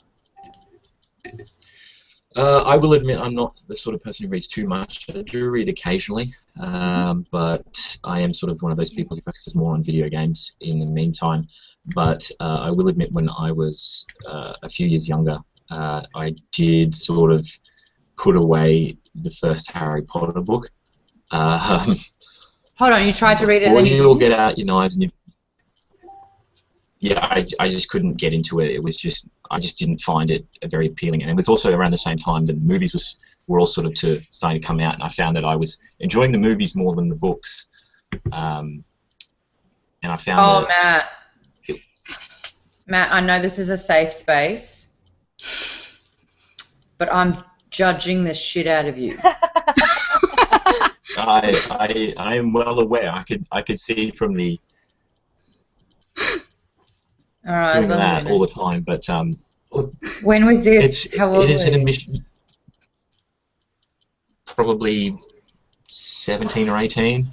[SPEAKER 2] I will admit I'm not the sort of person who reads too much. I do read occasionally, but I am sort of one of those people who focuses more on video games in the meantime. But I will admit when I was a few years younger, I did sort of put away the first Harry Potter book.
[SPEAKER 1] Hold on, you tried to read it and
[SPEAKER 2] then
[SPEAKER 1] you
[SPEAKER 2] all get out your knives and you... Yeah, I just couldn't get into it. It was just, I just didn't find it very appealing. And it was also around the same time that the movies were all sort of starting to come out, and I found that I was enjoying the movies more than the books. And I found
[SPEAKER 1] that... Matt, I know this is a safe space, but I'm judging the shit out of you.
[SPEAKER 2] I am well aware. I could see from the...
[SPEAKER 1] All right,
[SPEAKER 2] doing that all the time, but
[SPEAKER 1] when was this? How old
[SPEAKER 2] it is
[SPEAKER 1] were
[SPEAKER 2] an
[SPEAKER 1] you?
[SPEAKER 2] admission, probably 17 or 18.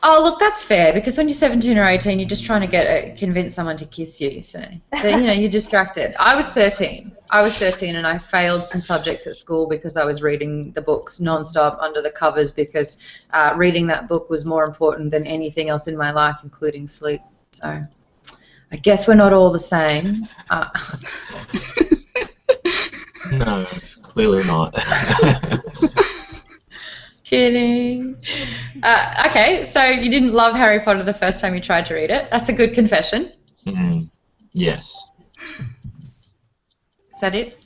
[SPEAKER 1] Oh, look, that's fair, because when you're 17 or 18, you're just trying to convince someone to kiss you, so you're distracted. I was 13. And I failed some subjects at school because I was reading the books non-stop under the covers because reading that book was more important than anything else in my life, including sleep. So I guess we're not all the same.
[SPEAKER 2] No, clearly not.
[SPEAKER 1] Kidding. Okay, so you didn't love Harry Potter the first time you tried to read it. That's a good confession.
[SPEAKER 2] Yes.
[SPEAKER 1] Is that it?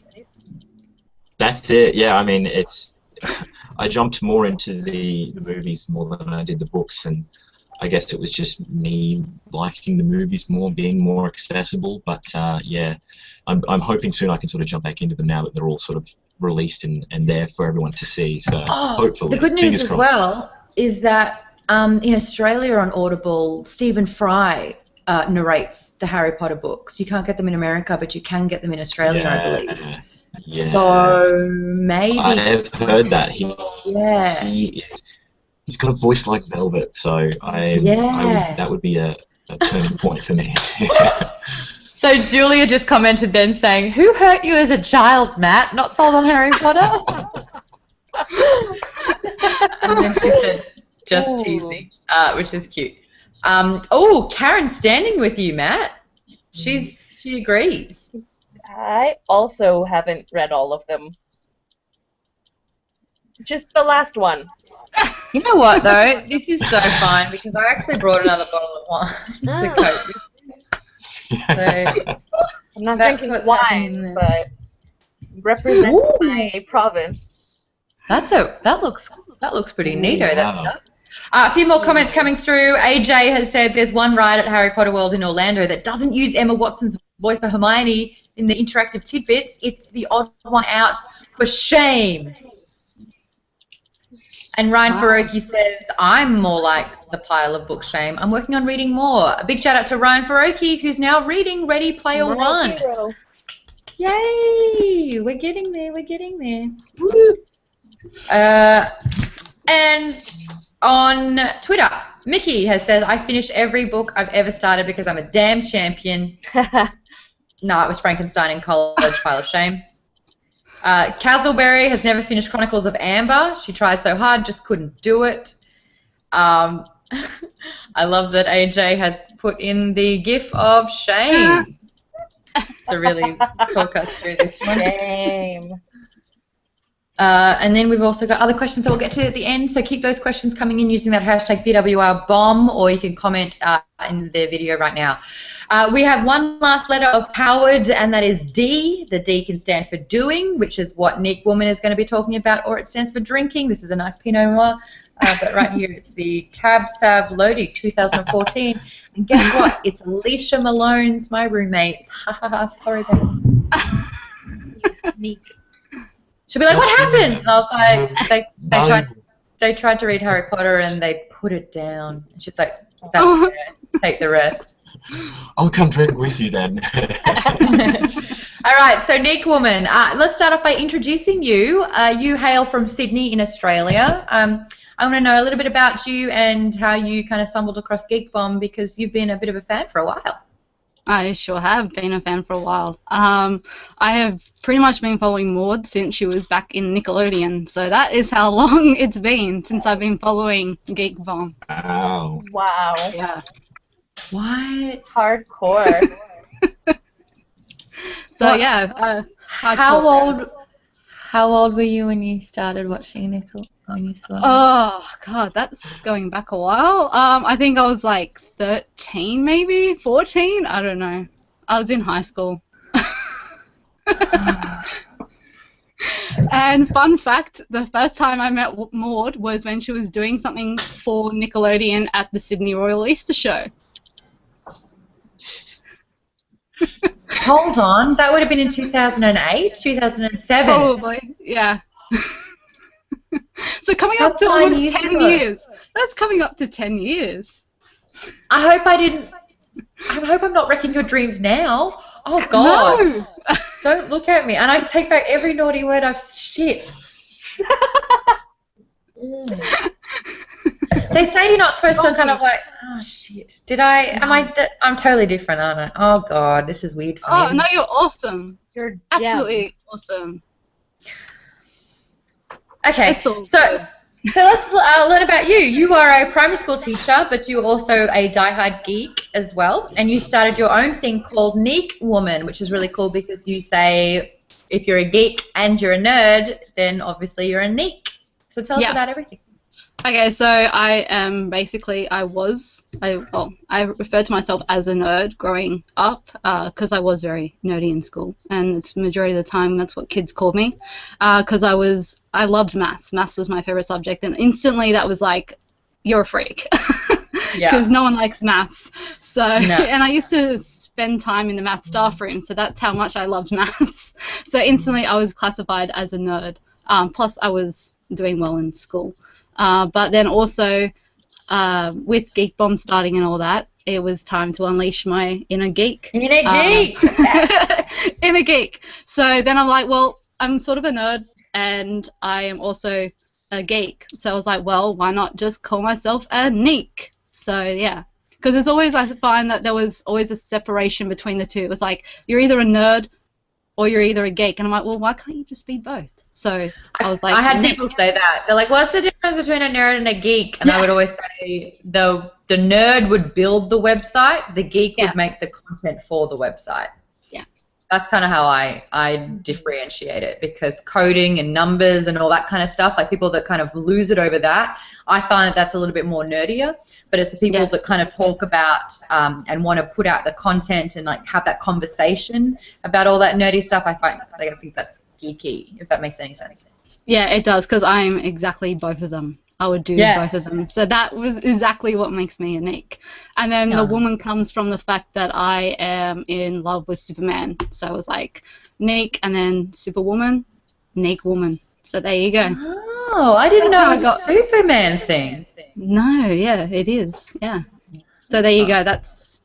[SPEAKER 2] That's it. Yeah, I mean, I jumped more into the movies more than I did the books, and I guess it was just me liking the movies more, being more accessible. But yeah, I'm hoping soon I can sort of jump back into them now that they're all sort of released and there for everyone to see. So hopefully,
[SPEAKER 1] the good news as well is that in Australia on Audible, Stephen Fry narrates the Harry Potter books. You can't get them in America, but you can get them in Australia, I believe.
[SPEAKER 2] Yeah.
[SPEAKER 1] So maybe
[SPEAKER 2] I have heard that he's got a voice like velvet, so that would be a turning point for me.
[SPEAKER 1] So Julia just commented then saying, "Who hurt you as a child, Matt? Not sold on Harry Potter?" And then she said, "Just teasing," which is cute. Karen's standing with you, Matt. She agrees.
[SPEAKER 4] I also haven't read all of them. Just the last one.
[SPEAKER 1] You know what, though? This is so fine because I actually brought another bottle of wine to cope with. So
[SPEAKER 4] I'm not drinking wine, but represents my province.
[SPEAKER 1] That looks pretty neato, that stuff. A few more comments coming through. AJ has said there's one ride at Harry Potter World in Orlando that doesn't use Emma Watson's voice for Hermione in the interactive tidbits. It's the odd one out, for shame. And Ryan Faroki says, I'm more like the pile of book shame. I'm working on reading more. A big shout out to Ryan Faroki, who's now reading Ready Player One.
[SPEAKER 4] Hero.
[SPEAKER 1] Yay! We're getting there. Woo! And on Twitter, Mickey has said, I finish every book I've ever started because I'm a damn champion. No, it was Frankenstein in college, pile of shame. Castleberry has never finished Chronicles of Amber. She tried so hard, just couldn't do it. I love that AJ has put in the gif of shame to really talk us through this one.
[SPEAKER 4] Shame.
[SPEAKER 1] And then we've also got other questions that we'll get to at the end, so keep those questions coming in using that hashtag PWRBomb, or you can comment in the video right now. We have one last letter of PWR'd, and that is D. The D can stand for doing, which is what NeekWoman is going to be talking about, or it stands for drinking. This is a nice Pinot Noir but right here it's the Cab Sav Lodi 2014. And guess what? It's Alicia Malone's My Roommate. Ha ha ha, sorry, baby.
[SPEAKER 4] Neek.
[SPEAKER 1] She'll be like, what happened? And I was like, they tried to read Harry Potter and they put it down. And she's like, that's fair. Take the rest.
[SPEAKER 2] I'll come drink with you then.
[SPEAKER 1] All right, so NeekWoman, let's start off by introducing you. You hail from Sydney in Australia. I want to know a little bit about you and how you kind of stumbled across Geek Bomb, because you've been a bit of a fan for a while.
[SPEAKER 3] I sure have been a fan for a while. I have pretty much been following Maude since she was back in Nickelodeon, so that is how long it's been since I've been following Geek Bomb.
[SPEAKER 2] Wow.
[SPEAKER 4] Wow.
[SPEAKER 3] Yeah.
[SPEAKER 1] What?
[SPEAKER 4] Hardcore.
[SPEAKER 3] So yeah.
[SPEAKER 1] How old were you when you started watching Nickel? When you saw it?
[SPEAKER 3] Oh God, that's going back a while. I think I was like 13, maybe 14. I don't know. I was in high school. And fun fact, the first time I met Maude was when she was doing something for Nickelodeon at the Sydney Royal Easter Show.
[SPEAKER 1] Hold on, that would have been in 2008, 2007.
[SPEAKER 3] Probably, yeah. So coming up
[SPEAKER 1] That's
[SPEAKER 3] to
[SPEAKER 1] 9
[SPEAKER 3] almost
[SPEAKER 1] years
[SPEAKER 3] 10
[SPEAKER 1] ago.
[SPEAKER 3] years. That's coming up to 10 years.
[SPEAKER 1] I hope I'm not wrecking your dreams now. Oh God.
[SPEAKER 3] No.
[SPEAKER 1] Don't look at me. And I take back every naughty word I've shit. They say you're not supposed to kind of like, oh shit. I'm totally different, aren't I? Oh God, this is weird for me.
[SPEAKER 3] Oh, no, you're awesome.
[SPEAKER 4] You're
[SPEAKER 3] Absolutely awesome.
[SPEAKER 1] Okay,
[SPEAKER 3] It's all
[SPEAKER 1] so
[SPEAKER 3] good.
[SPEAKER 1] let's learn about you. You are a primary school teacher, but you're also a diehard geek as well, and you started your own thing called NeekWoman, which is really cool because you say if you're a geek and you're a nerd, then obviously you're a neek. So tell us
[SPEAKER 3] Yes.
[SPEAKER 1] about everything.
[SPEAKER 3] Okay, so I am basically, I referred to myself as a nerd growing up because I was very nerdy in school, and it's the majority of the time that's what kids called me because I loved maths. Maths was my favorite subject, and instantly that was like, you're a freak because no one likes maths. So, and I used to spend time in the math staff room, so that's how much I loved maths. So instantly I was classified as a nerd. Plus I was doing well in school. But then also, with Geek Bomb starting and all that, it was time to unleash my inner geek.
[SPEAKER 1] Inner geek!
[SPEAKER 3] Inner geek. So then I'm like, well, I'm sort of a nerd, and I am also a geek. So I was like, well, why not just call myself a Neek? So, yeah. Because it's always, I find that there was always a separation between the two. It was like, you're either a nerd or you're either a geek. And I'm like, well, why can't you just be both? So I was like,
[SPEAKER 1] I had people say that. They're like, what's the difference between a nerd and a geek? And I would always say the nerd would build the website, the geek would make the content for the website.
[SPEAKER 3] Yeah.
[SPEAKER 1] That's kind of how I differentiate it, because coding and numbers and all that kind of stuff, like people that kind of lose it over that, I find that's a little bit more nerdier. But it's the people that kind of talk about and want to put out the content and like have that conversation about all that nerdy stuff, I think that's geeky, if that makes any sense.
[SPEAKER 3] Yeah, it does, because I'm exactly both of them. I would do both of them. So that was exactly what makes me a Neek. And then the woman comes from the fact that I am in love with Superman. So I was like, Neek, and then Superwoman, NeekWoman. So there you go.
[SPEAKER 1] Oh, I didn't know it was a Superman thing.
[SPEAKER 3] No, yeah, it is. Yeah. So there you go. That's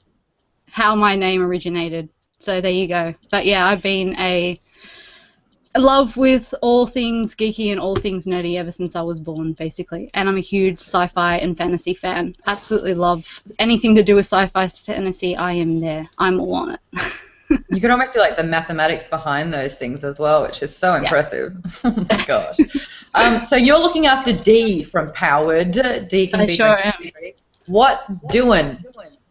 [SPEAKER 3] how my name originated. So there you go. But yeah, I've been a love with all things geeky and all things nerdy ever since I was born, basically. And I'm a huge sci-fi and fantasy fan. Absolutely love anything to do with sci-fi, fantasy. I am there. I'm all on it.
[SPEAKER 1] You can almost see like the mathematics behind those things as well, which is so impressive. Oh my gosh. So you're looking after D from PWR'd. D can
[SPEAKER 3] I
[SPEAKER 1] be
[SPEAKER 3] sure am.
[SPEAKER 1] What's doing?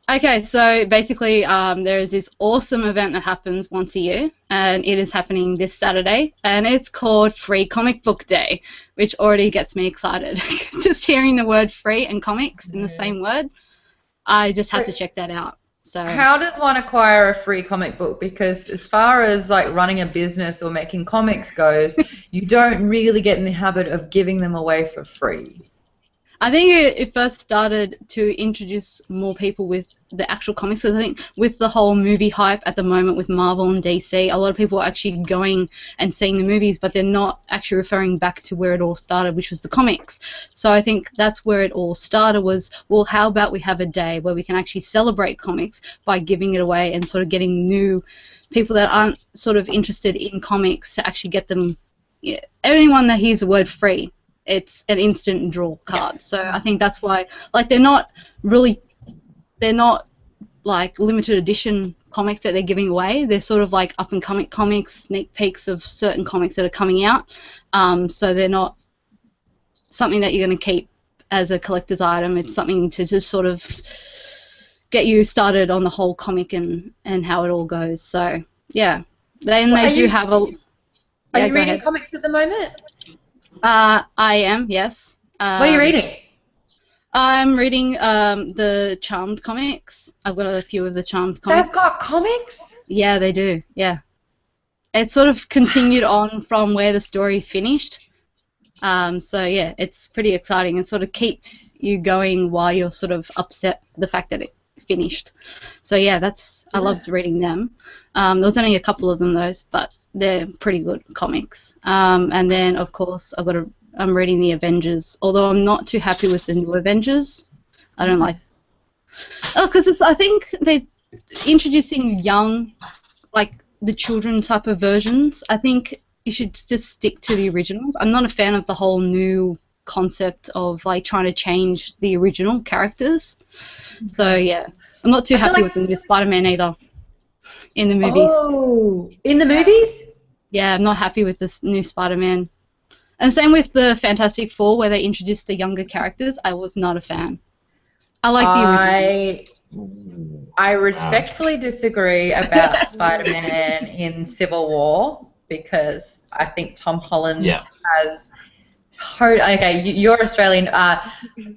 [SPEAKER 3] Okay, so basically there is this awesome event that happens once a year, and it is happening this Saturday, and it's called Free Comic Book Day, which already gets me excited. Just hearing the word free and comics in the same word, I just had to check that out. So
[SPEAKER 1] how does one acquire a free comic book? Because as far as like running a business or making comics goes, you don't really get in the habit of giving them away for free.
[SPEAKER 3] I think it first started to introduce more people with the actual comics. Because I think with the whole movie hype at the moment with Marvel and DC, a lot of people are actually going and seeing the movies, but they're not actually referring back to where it all started, which was the comics. So I think that's where it all started was, well, how about we have a day where we can actually celebrate comics by giving it away and sort of getting new people that aren't sort of interested in comics to actually get them. Yeah, anyone that hears the word free, it's an instant draw card. So I think that's why, like, they're not like limited edition comics that they're giving away. They're sort of like up and coming comics, sneak peeks of certain comics that are coming out. So they're not something that you're going to keep as a collector's item. It's something to just sort of get you started on the whole comic and how it all goes. So yeah, they do have a.
[SPEAKER 1] Are you reading comics at the moment?
[SPEAKER 3] I am, yes.
[SPEAKER 1] What are you reading?
[SPEAKER 3] I'm reading the Charmed comics. I've got a few of the Charmed comics.
[SPEAKER 1] They've got comics?
[SPEAKER 3] Yeah, they do, yeah. It sort of continued on from where the story finished. So, yeah, it's pretty exciting. It sort of keeps you going while you're sort of upset the fact that it finished. So, yeah, I loved reading them. There was only a couple of them, those, but they're pretty good comics. And then, of course, I'm reading the Avengers, although I'm not too happy with the new Avengers. I don't like. Oh, because I think they're introducing young, like the children type of versions. I think you should just stick to the originals. I'm not a fan of the whole new concept of like trying to change the original characters. So yeah, I'm not too happy with the new Spider-Man either. In the movies.
[SPEAKER 1] Oh, in the movies?
[SPEAKER 3] Yeah, I'm not happy with this new Spider-Man. And same with the Fantastic Four, where they introduced the younger characters. I was not a fan. I like the original.
[SPEAKER 1] I respectfully disagree about Spider-Man in Civil War because I think Tom Holland has okay, you're Australian.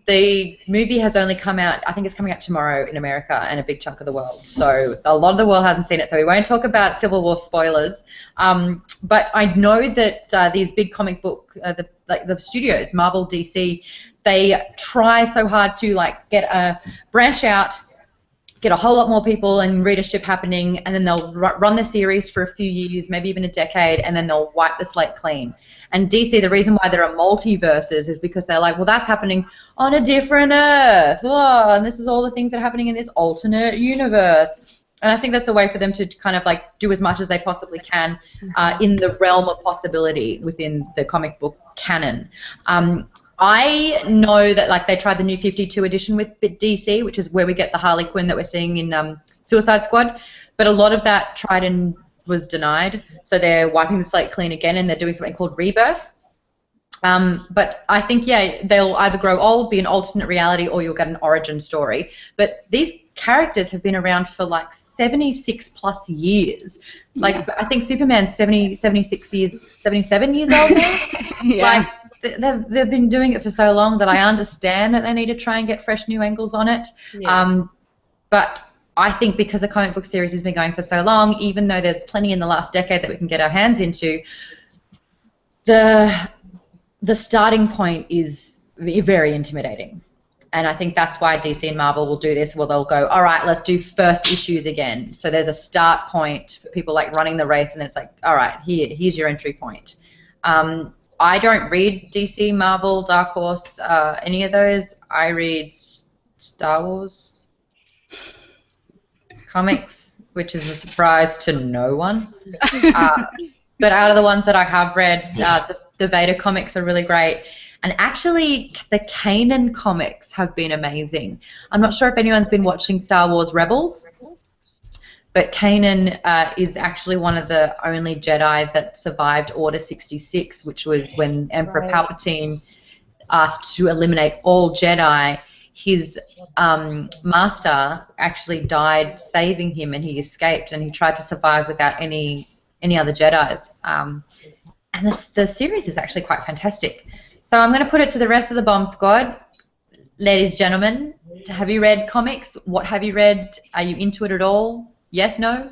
[SPEAKER 1] The movie has only come out, I think it's coming out tomorrow in America and a big chunk of the world. So a lot of the world hasn't seen it, so we won't talk about Civil War spoilers. But I know that these big comic book, the studios, Marvel, DC, they try so hard to like get a branch out, get a whole lot more people and readership happening, and then they'll run the series for a few years, maybe even a decade, and then they'll wipe the slate clean. And DC, the reason why there are multiverses is because they're like, well, that's happening on a different Earth, and this is all the things that are happening in this alternate universe. And I think that's a way for them to kind of like do as much as they possibly can in the realm of possibility within the comic book canon. I know that like they tried the new 52 edition with DC, which is where we get the Harley Quinn that we're seeing in Suicide Squad, but a lot of that tried and was denied, so they're wiping the slate clean again, and they're doing something called Rebirth. But I think, yeah, they'll either grow old, be an alternate reality, or you'll get an origin story. But these characters have been around for like 76 plus years. Like, I think Superman's 76 years, 77 years old now.
[SPEAKER 3] Yeah.
[SPEAKER 1] Like, they've been doing it for so long that I understand that they need to try and get fresh new angles on it. Yeah. But I think because the comic book series has been going for so long, even though there's plenty in the last decade that we can get our hands into, the starting point is very intimidating. And I think that's why DC and Marvel will do this, where they'll go, all right, let's do first issues again. So there's a start point for people like running the race, and it's like, all right, here's your entry point. I don't read DC, Marvel, Dark Horse, any of those. I read Star Wars comics, which is a surprise to no one. But out of the ones that I have read, the Vader comics are really great. And actually, the Kanan comics have been amazing. I'm not sure if anyone's been watching Star Wars Rebels, but Kanan is actually one of the only Jedi that survived Order 66, which was when Emperor Palpatine asked to eliminate all Jedi. His master actually died saving him, and he escaped, and he tried to survive without any other Jedis. And the series is actually quite fantastic. So I'm going to put it to the rest of the Bomb Squad. Ladies and gentlemen, have you read comics? What have you read? Are you into it at all? Yes, no?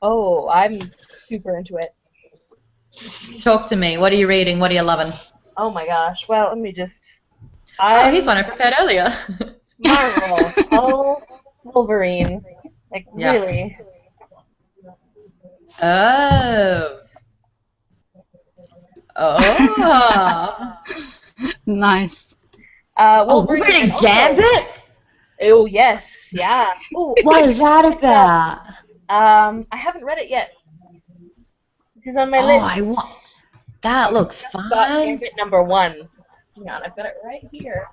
[SPEAKER 4] Oh, I'm super into it.
[SPEAKER 1] Talk to me. What are you reading? What are you loving?
[SPEAKER 4] Oh my gosh. Well, let me just.
[SPEAKER 1] Oh, here's one I prepared earlier.
[SPEAKER 4] Marvel. Oh, Wolverine. Like,
[SPEAKER 1] Yeah.
[SPEAKER 4] really?
[SPEAKER 1] Oh. Oh.
[SPEAKER 3] Nice.
[SPEAKER 4] Wolverine
[SPEAKER 1] Wolverine
[SPEAKER 4] and
[SPEAKER 1] and Gambit?
[SPEAKER 4] Oh, yes. Yeah. Ooh,
[SPEAKER 1] What is that about?
[SPEAKER 4] I haven't read it yet. It's on my list.
[SPEAKER 1] I want. That looks
[SPEAKER 4] Got
[SPEAKER 1] fun.
[SPEAKER 4] Gambit #1. Hang on, I've got it right here.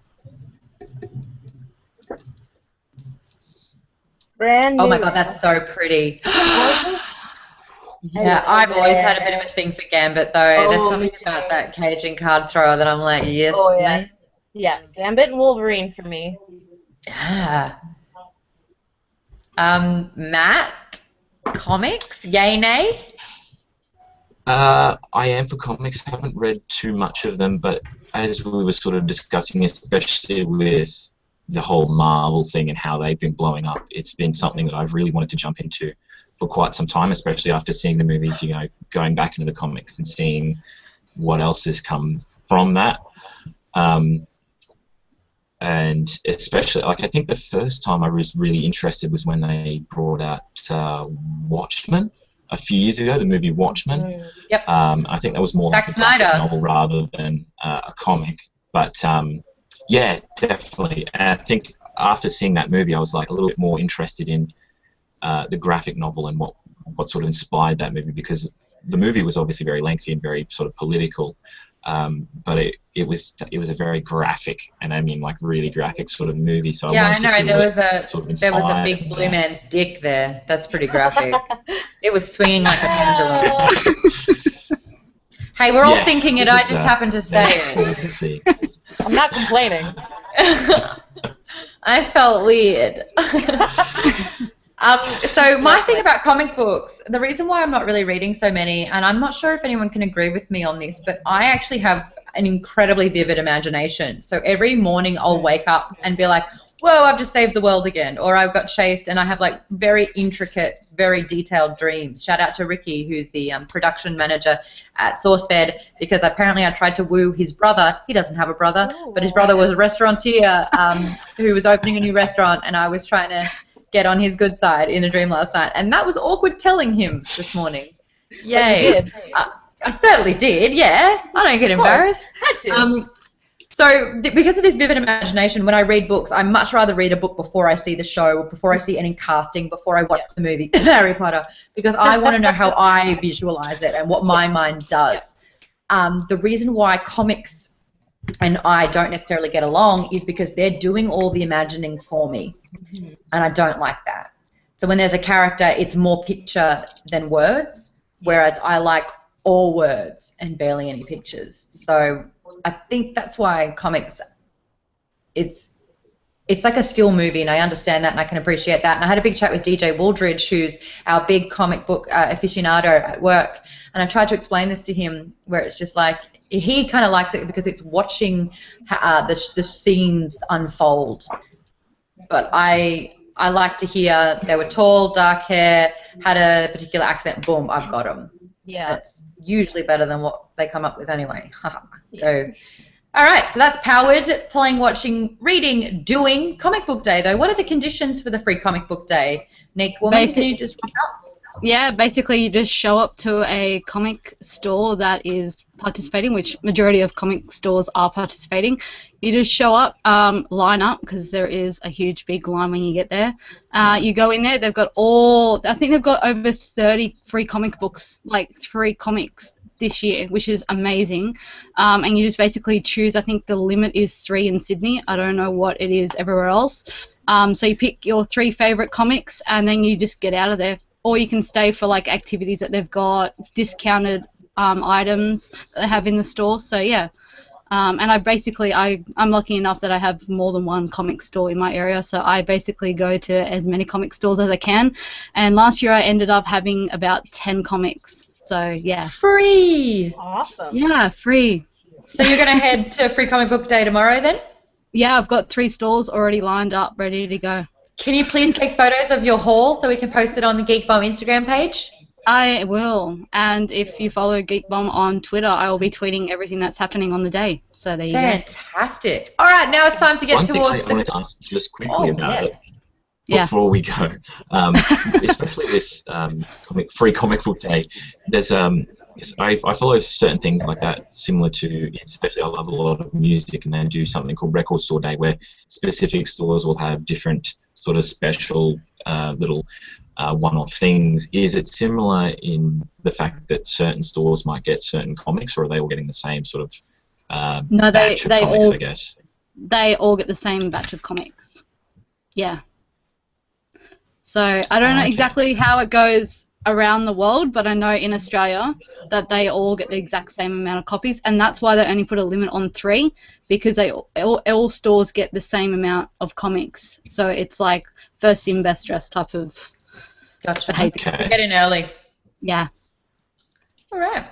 [SPEAKER 4] Brand new.
[SPEAKER 1] Oh my god, that's so pretty. Yeah, I've always had a bit of a thing for Gambit, though. There's something about that Cajun card thrower that I'm like, yes, mate.
[SPEAKER 4] Yeah, Gambit and Wolverine for me.
[SPEAKER 1] Yeah. Matt, comics, yay, nay?
[SPEAKER 2] I am for comics. I haven't read too much of them, but as we were sort of discussing, especially with the whole Marvel thing and how they've been blowing up, it's been something that I've really wanted to jump into for quite some time, especially after seeing the movies, you know, going back into the comics and seeing what else has come from that. And especially, like, I think the first time I was really interested was when they brought out Watchmen a few years ago, the movie Watchmen.
[SPEAKER 1] Yep.
[SPEAKER 2] I think that was more like a graphic novel rather than a comic. But yeah, definitely. And I think after seeing that movie, I was like a little bit more interested in the graphic novel and what sort of inspired that movie, because the movie was obviously very lengthy and very sort of political. But it was a very graphic, and I mean like really graphic sort of movie. So
[SPEAKER 1] yeah,
[SPEAKER 2] I know
[SPEAKER 1] there was a big blue man's dick there. That's pretty graphic. It was swinging like a pendulum. Hey, we're all thinking it. I just happened to say it.
[SPEAKER 4] I'm not complaining.
[SPEAKER 1] I felt weird. So my thing about comic books, the reason why I'm not really reading so many, and I'm not sure if anyone can agree with me on this, but I actually have an incredibly vivid imagination. So every morning I'll wake up and be like, whoa, I've just saved the world again, or I've got chased, and I have like very intricate, very detailed dreams. Shout out to Ricky, who's the production manager at SourceFed, because apparently I tried to woo his brother. He doesn't have a brother, but his brother was a restaurateur who was opening a new restaurant, and I was trying to get on his good side in a dream last night, and that was awkward telling him this morning. Yay. I certainly did, yeah. I don't get embarrassed. So because of this vivid imagination, when I read books, I much rather read a book before I see the show, before I see any casting, before I watch the movie Harry Potter, because I want to know how I visualize it and what my mind does. The reason why comics and I don't necessarily get along is because they're doing all the imagining for me, and I don't like that. So when there's a character, it's more picture than words, whereas I like all words and barely any pictures. So I think that's why comics, it's like a still movie, and I understand that and I can appreciate that. And I had a big chat with DJ Waldridge, who's our big comic book aficionado at work, and I tried to explain this to him, where it's just like, he kind of likes it because it's watching the scenes unfold. But I like to hear they were tall, dark hair, had a particular accent, boom, I've got them.
[SPEAKER 4] Yeah.
[SPEAKER 1] That's usually better than what they come up with anyway. So, all right, so that's Powered, playing, watching, reading, doing. Comic Book Day, though. What are the conditions for the free Comic Book Day? NeekWoman, can you just wrap up?
[SPEAKER 3] Yeah, basically you just show up to a comic store that is participating, which majority of comic stores are participating. You just show up, line up, because there is a huge big line when you get there. You go in there, they've got I think they've got over 30 free comic books, like free comics this year, which is amazing. And you just basically choose, I think the limit is 3 in Sydney. I don't know what it is everywhere else. So you pick your 3 favorite comics and then you just get out of there. Or you can stay for like activities that they've got, discounted items that they have in the store. So yeah, and I'm lucky enough that I have more than one comic store in my area. So I basically go to as many comic stores as I can. And last year I ended up having about 10 comics. So yeah.
[SPEAKER 1] Free.
[SPEAKER 4] Awesome.
[SPEAKER 3] Yeah, free.
[SPEAKER 1] So you're going to head to Free Comic Book Day tomorrow then?
[SPEAKER 3] Yeah, I've got 3 stores already lined up, ready to go.
[SPEAKER 1] Can you please take photos of your haul so we can post it on the Geek Bomb Instagram page?
[SPEAKER 3] I will. And if you follow Geek Bomb on Twitter, I will be tweeting everything that's happening on the day. So there you go.
[SPEAKER 1] Fantastic. All right, now it's time to get towards
[SPEAKER 2] One thing I wanted to ask just quickly about it before we go, especially with Free Comic Book Day, there's I follow certain things like that similar to, especially I love a lot of music, and they do something called Record Store Day where specific stores will have different sort of special little one-off things. Is it similar in the fact that certain stores might get certain comics, or are they all getting the same sort of
[SPEAKER 3] no,
[SPEAKER 2] batch of comics, I guess?
[SPEAKER 3] They all get the same batch of comics. Yeah. So I don't know exactly how it goes around the world, but I know in Australia that they all get the exact same amount of copies, and that's why they only put a limit on 3, because all stores get the same amount of comics. So it's like first in, best dressed type of behavior.
[SPEAKER 1] Okay. So get in early.
[SPEAKER 3] Yeah.
[SPEAKER 1] All right.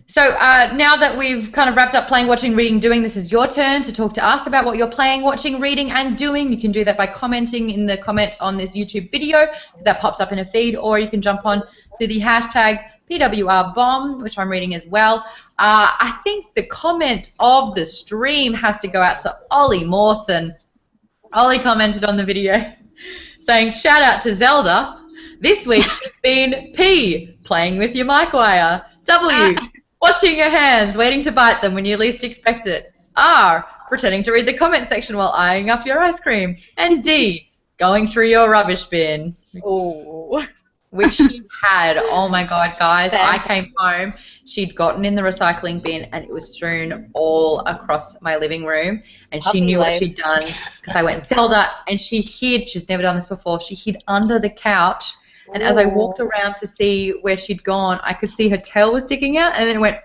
[SPEAKER 1] So now that we've kind of wrapped up playing, watching, reading, doing, this is your turn to talk to us about what you're playing, watching, reading, and doing. You can do that by commenting in the comment on this YouTube video, because that pops up in a feed, or you can jump on to the hashtag PWRBomb, which I'm reading as well. I think the comment of the stream has to go out to Ollie Mawson. Ollie commented on the video saying, shout out to Zelda. This week she's been P, playing with your mic wire. W, watching your hands, waiting to bite them when you least expect it. R, pretending to read the comment section while eyeing up your ice cream. And D, going through your rubbish bin.
[SPEAKER 4] Oh.
[SPEAKER 1] Which she had. Oh my God, guys. I came home. She'd gotten in the recycling bin and it was strewn all across my living room. And she knew what she'd done, because I went, Zelda, and she hid. She's never done this before. She hid under the couch. And as I walked around to see where she'd gone, I could see her tail was sticking out, and then it went,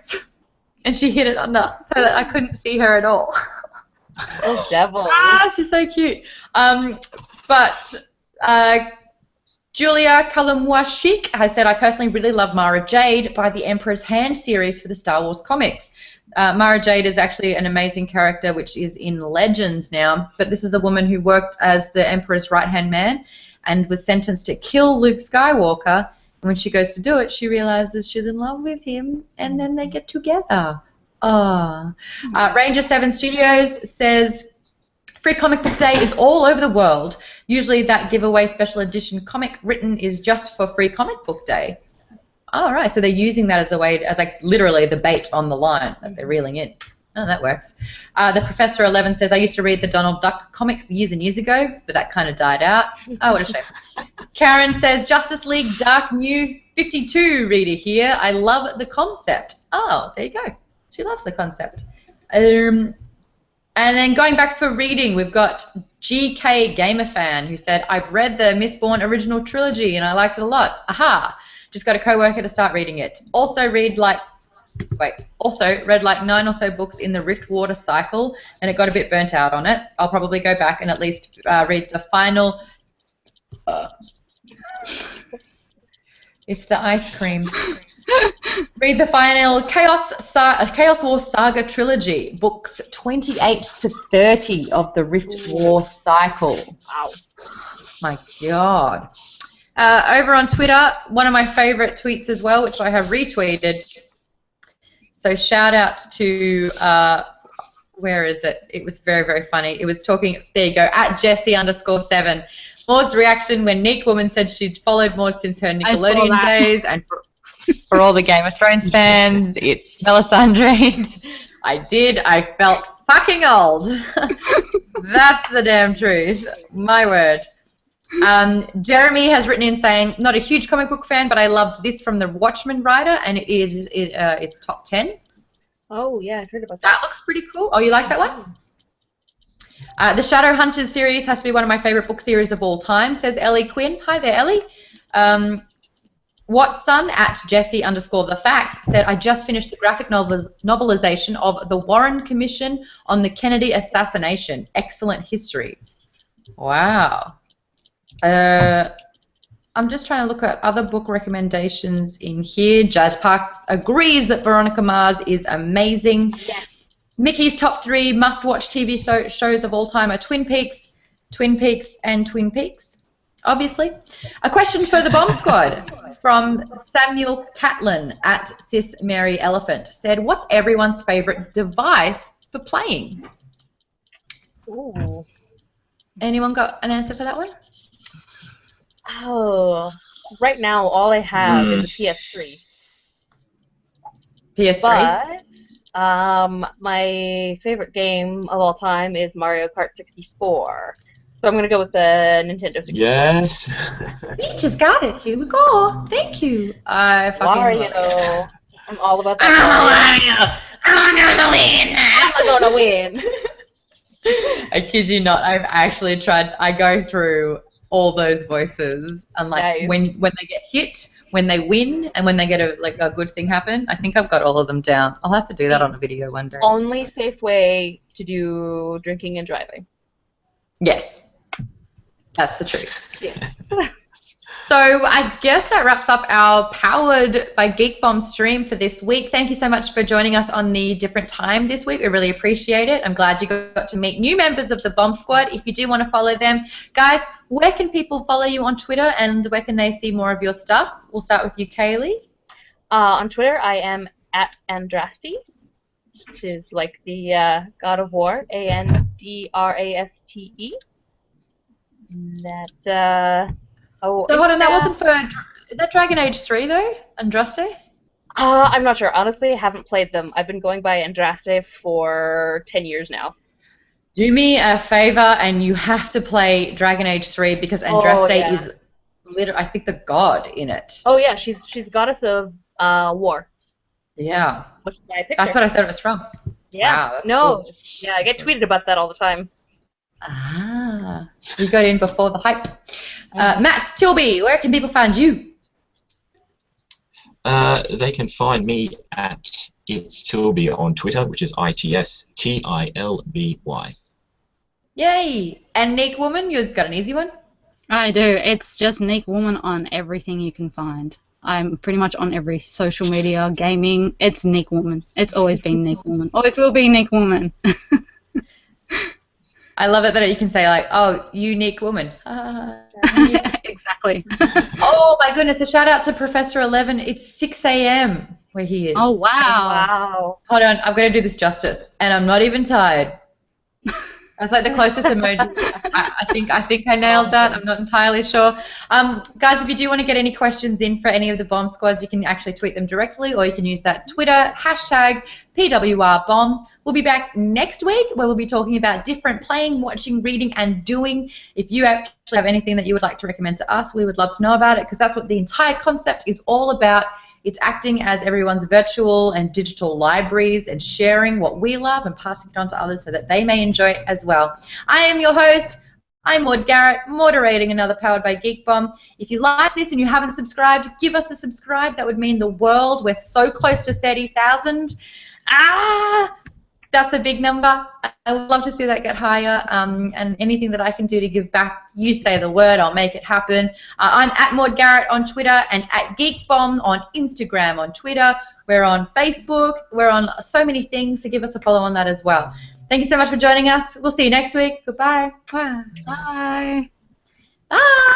[SPEAKER 1] and she hid it under, so that I couldn't see her at all.
[SPEAKER 4] Oh, devil.
[SPEAKER 1] She's so cute. But Julia Kalamwashik has said, I personally really love Mara Jade by the Emperor's Hand series for the Star Wars comics. Mara Jade is actually an amazing character which is in Legends now, but this is a woman who worked as the Emperor's right-hand man and was sentenced to kill Luke Skywalker. And when she goes to do it, she realizes she's in love with him, and then they get together. Ranger 7 Studios says, Free Comic Book Day is all over the world. Usually that giveaway special edition comic written is just for Free Comic Book Day. All right, so they're using that as a way, as like literally the bait on the line that they're reeling in. Oh, that works. The Professor 11 says, I used to read the Donald Duck comics years and years ago, but that kind of died out. Oh, what a shame. Karen says, Justice League Dark New 52 reader here. I love the concept. Oh, there you go. She loves the concept. And then going back for reading, we've got GK Gamer Fan who said, I've read the Mistborn original trilogy and I liked it a lot. Aha. Just got a co-worker to start reading it. Also read like 9 or so books in the Riftwater cycle, and it got a bit burnt out on it. I'll probably go back and at least read the final. It's the ice cream. Read the final Chaos War Saga trilogy, books 28 to 30 of the Rift War cycle. Wow. My God. Over on Twitter, one of my favorite tweets as well, which I have retweeted. So shout out to, where is it? It was very, very funny. It was talking, there you go, at Jessie_7. Maude's reaction when NeekWoman said she'd followed Maude since her Nickelodeon days, and for all the Game of Thrones fans, it's Melisandre. I did. I felt fucking old. That's the damn truth. My word. Jeremy has written in saying, not a huge comic book fan, but I loved this from the Watchmen writer, and it's top 10.
[SPEAKER 4] Oh, yeah, I heard about that.
[SPEAKER 1] That looks pretty cool. Oh, you like that one? The Shadowhunters series has to be one of my favorite book series of all time, says Ellie Quinn. Hi there, Ellie. Watson at Jessie_the_facts said, I just finished the graphic novelization of the Warren Commission on the Kennedy assassination. Excellent history. Wow. I'm just trying to look at other book recommendations in here. Jazz Parks agrees that Veronica Mars is amazing.
[SPEAKER 4] Yes.
[SPEAKER 1] Mickey's top 3 must-watch TV shows of all time are Twin Peaks, and Twin Peaks. obviously. A question for the Bomb Squad from Samuel Catlin at Sis Mary Elephant said, what's everyone's favourite device for playing?
[SPEAKER 4] Ooh.
[SPEAKER 1] Anyone got an answer for that one?
[SPEAKER 4] Oh, right now all I have is a PS3.
[SPEAKER 1] PS3?
[SPEAKER 4] But my favorite game of all time is Mario Kart 64. So I'm going to go with the Nintendo 64.
[SPEAKER 2] Yes.
[SPEAKER 1] You just got it. Here we go. Thank you. I fucking
[SPEAKER 4] Mario.
[SPEAKER 1] love it.
[SPEAKER 4] I'm all about that.
[SPEAKER 1] I'm gonna win.
[SPEAKER 4] I'm going to win.
[SPEAKER 1] I kid you not. I've actually tried. I go through all those voices, and like
[SPEAKER 4] Nice.
[SPEAKER 1] when they get hit, when they win, and when they get a good thing happen. I think I've got all of them down. I'll have to do that on a video one day.
[SPEAKER 4] Only safe way to do drinking and driving.
[SPEAKER 1] Yes, that's the truth.
[SPEAKER 4] Yeah.
[SPEAKER 1] So I guess that wraps up our Powered by Geek Bomb stream for this week. Thank you so much for joining us on the different time this week. We really appreciate it. I'm glad you got to meet new members of the Bomb Squad. If you do want to follow them, guys, where can people follow you on Twitter and where can they see more of your stuff? We'll start with you, Kaylee.
[SPEAKER 4] On Twitter, I am at Andraste, which is like the God of War, Andraste.
[SPEAKER 1] So hold on, that wasn't for, is that Dragon Age 3 though, Andraste?
[SPEAKER 4] I'm not sure. Honestly, I haven't played them. I've been going by Andraste for 10 years now.
[SPEAKER 1] Do me a favor and you have to play Dragon Age 3 because Andraste is literally, I think, the god in it.
[SPEAKER 4] Oh yeah, she's goddess of war.
[SPEAKER 1] Yeah.
[SPEAKER 4] Which is why I picked
[SPEAKER 1] That's
[SPEAKER 4] her.
[SPEAKER 1] what I thought it was from.
[SPEAKER 4] Yeah.
[SPEAKER 1] Wow, that's
[SPEAKER 4] no.
[SPEAKER 1] cool.
[SPEAKER 4] Yeah, I get tweeted about that all the time.
[SPEAKER 1] Ah, you got in before the hype. Matt Tilby, where can people find you?
[SPEAKER 2] They can find me at It's Tilby on Twitter, which is ITSTILBY.
[SPEAKER 1] Yay! And NeekWoman, you've got an easy one?
[SPEAKER 3] I do. It's just NeekWoman on everything you can find. I'm pretty much on every social media, gaming. It's NeekWoman. It's always been NeekWoman. Always will be NeekWoman.
[SPEAKER 1] I love it that you can say, like, oh, unique woman.
[SPEAKER 3] Exactly.
[SPEAKER 1] Oh, my goodness. A shout out to Professor 11. It's 6 a.m. where he is.
[SPEAKER 3] Oh, wow.
[SPEAKER 4] Wow.
[SPEAKER 1] Hold on. I'm going to do this justice. And I'm not even tired. That's like the closest emoji. I think I nailed that. I'm not entirely sure. Guys, if you do want to get any questions in for any of the Bomb Squads, you can actually tweet them directly, or you can use that Twitter hashtag PWRBomb. We'll be back next week where we'll be talking about different playing, watching, reading, and doing. If you actually have anything that you would like to recommend to us, we would love to know about it because that's what the entire concept is all about. It's acting as everyone's virtual and digital libraries and sharing what we love and passing it on to others so that they may enjoy it as well. I am your host. I'm Maude Garrett, moderating another Powered by Geek Bomb. If you liked this and you haven't subscribed, give us a subscribe. That would mean the world. We're so close to 30,000. That's a big number. I would love to see that get higher, and anything that I can do to give back, you say the word, I'll make it happen. I'm at Maude Garrett on Twitter and at GeekBomb on Instagram, on Twitter. We're on Facebook. We're on so many things, so give us a follow on that as well. Thank you so much for joining us. We'll see you next week. Goodbye. Bye.
[SPEAKER 3] Bye.
[SPEAKER 1] Bye.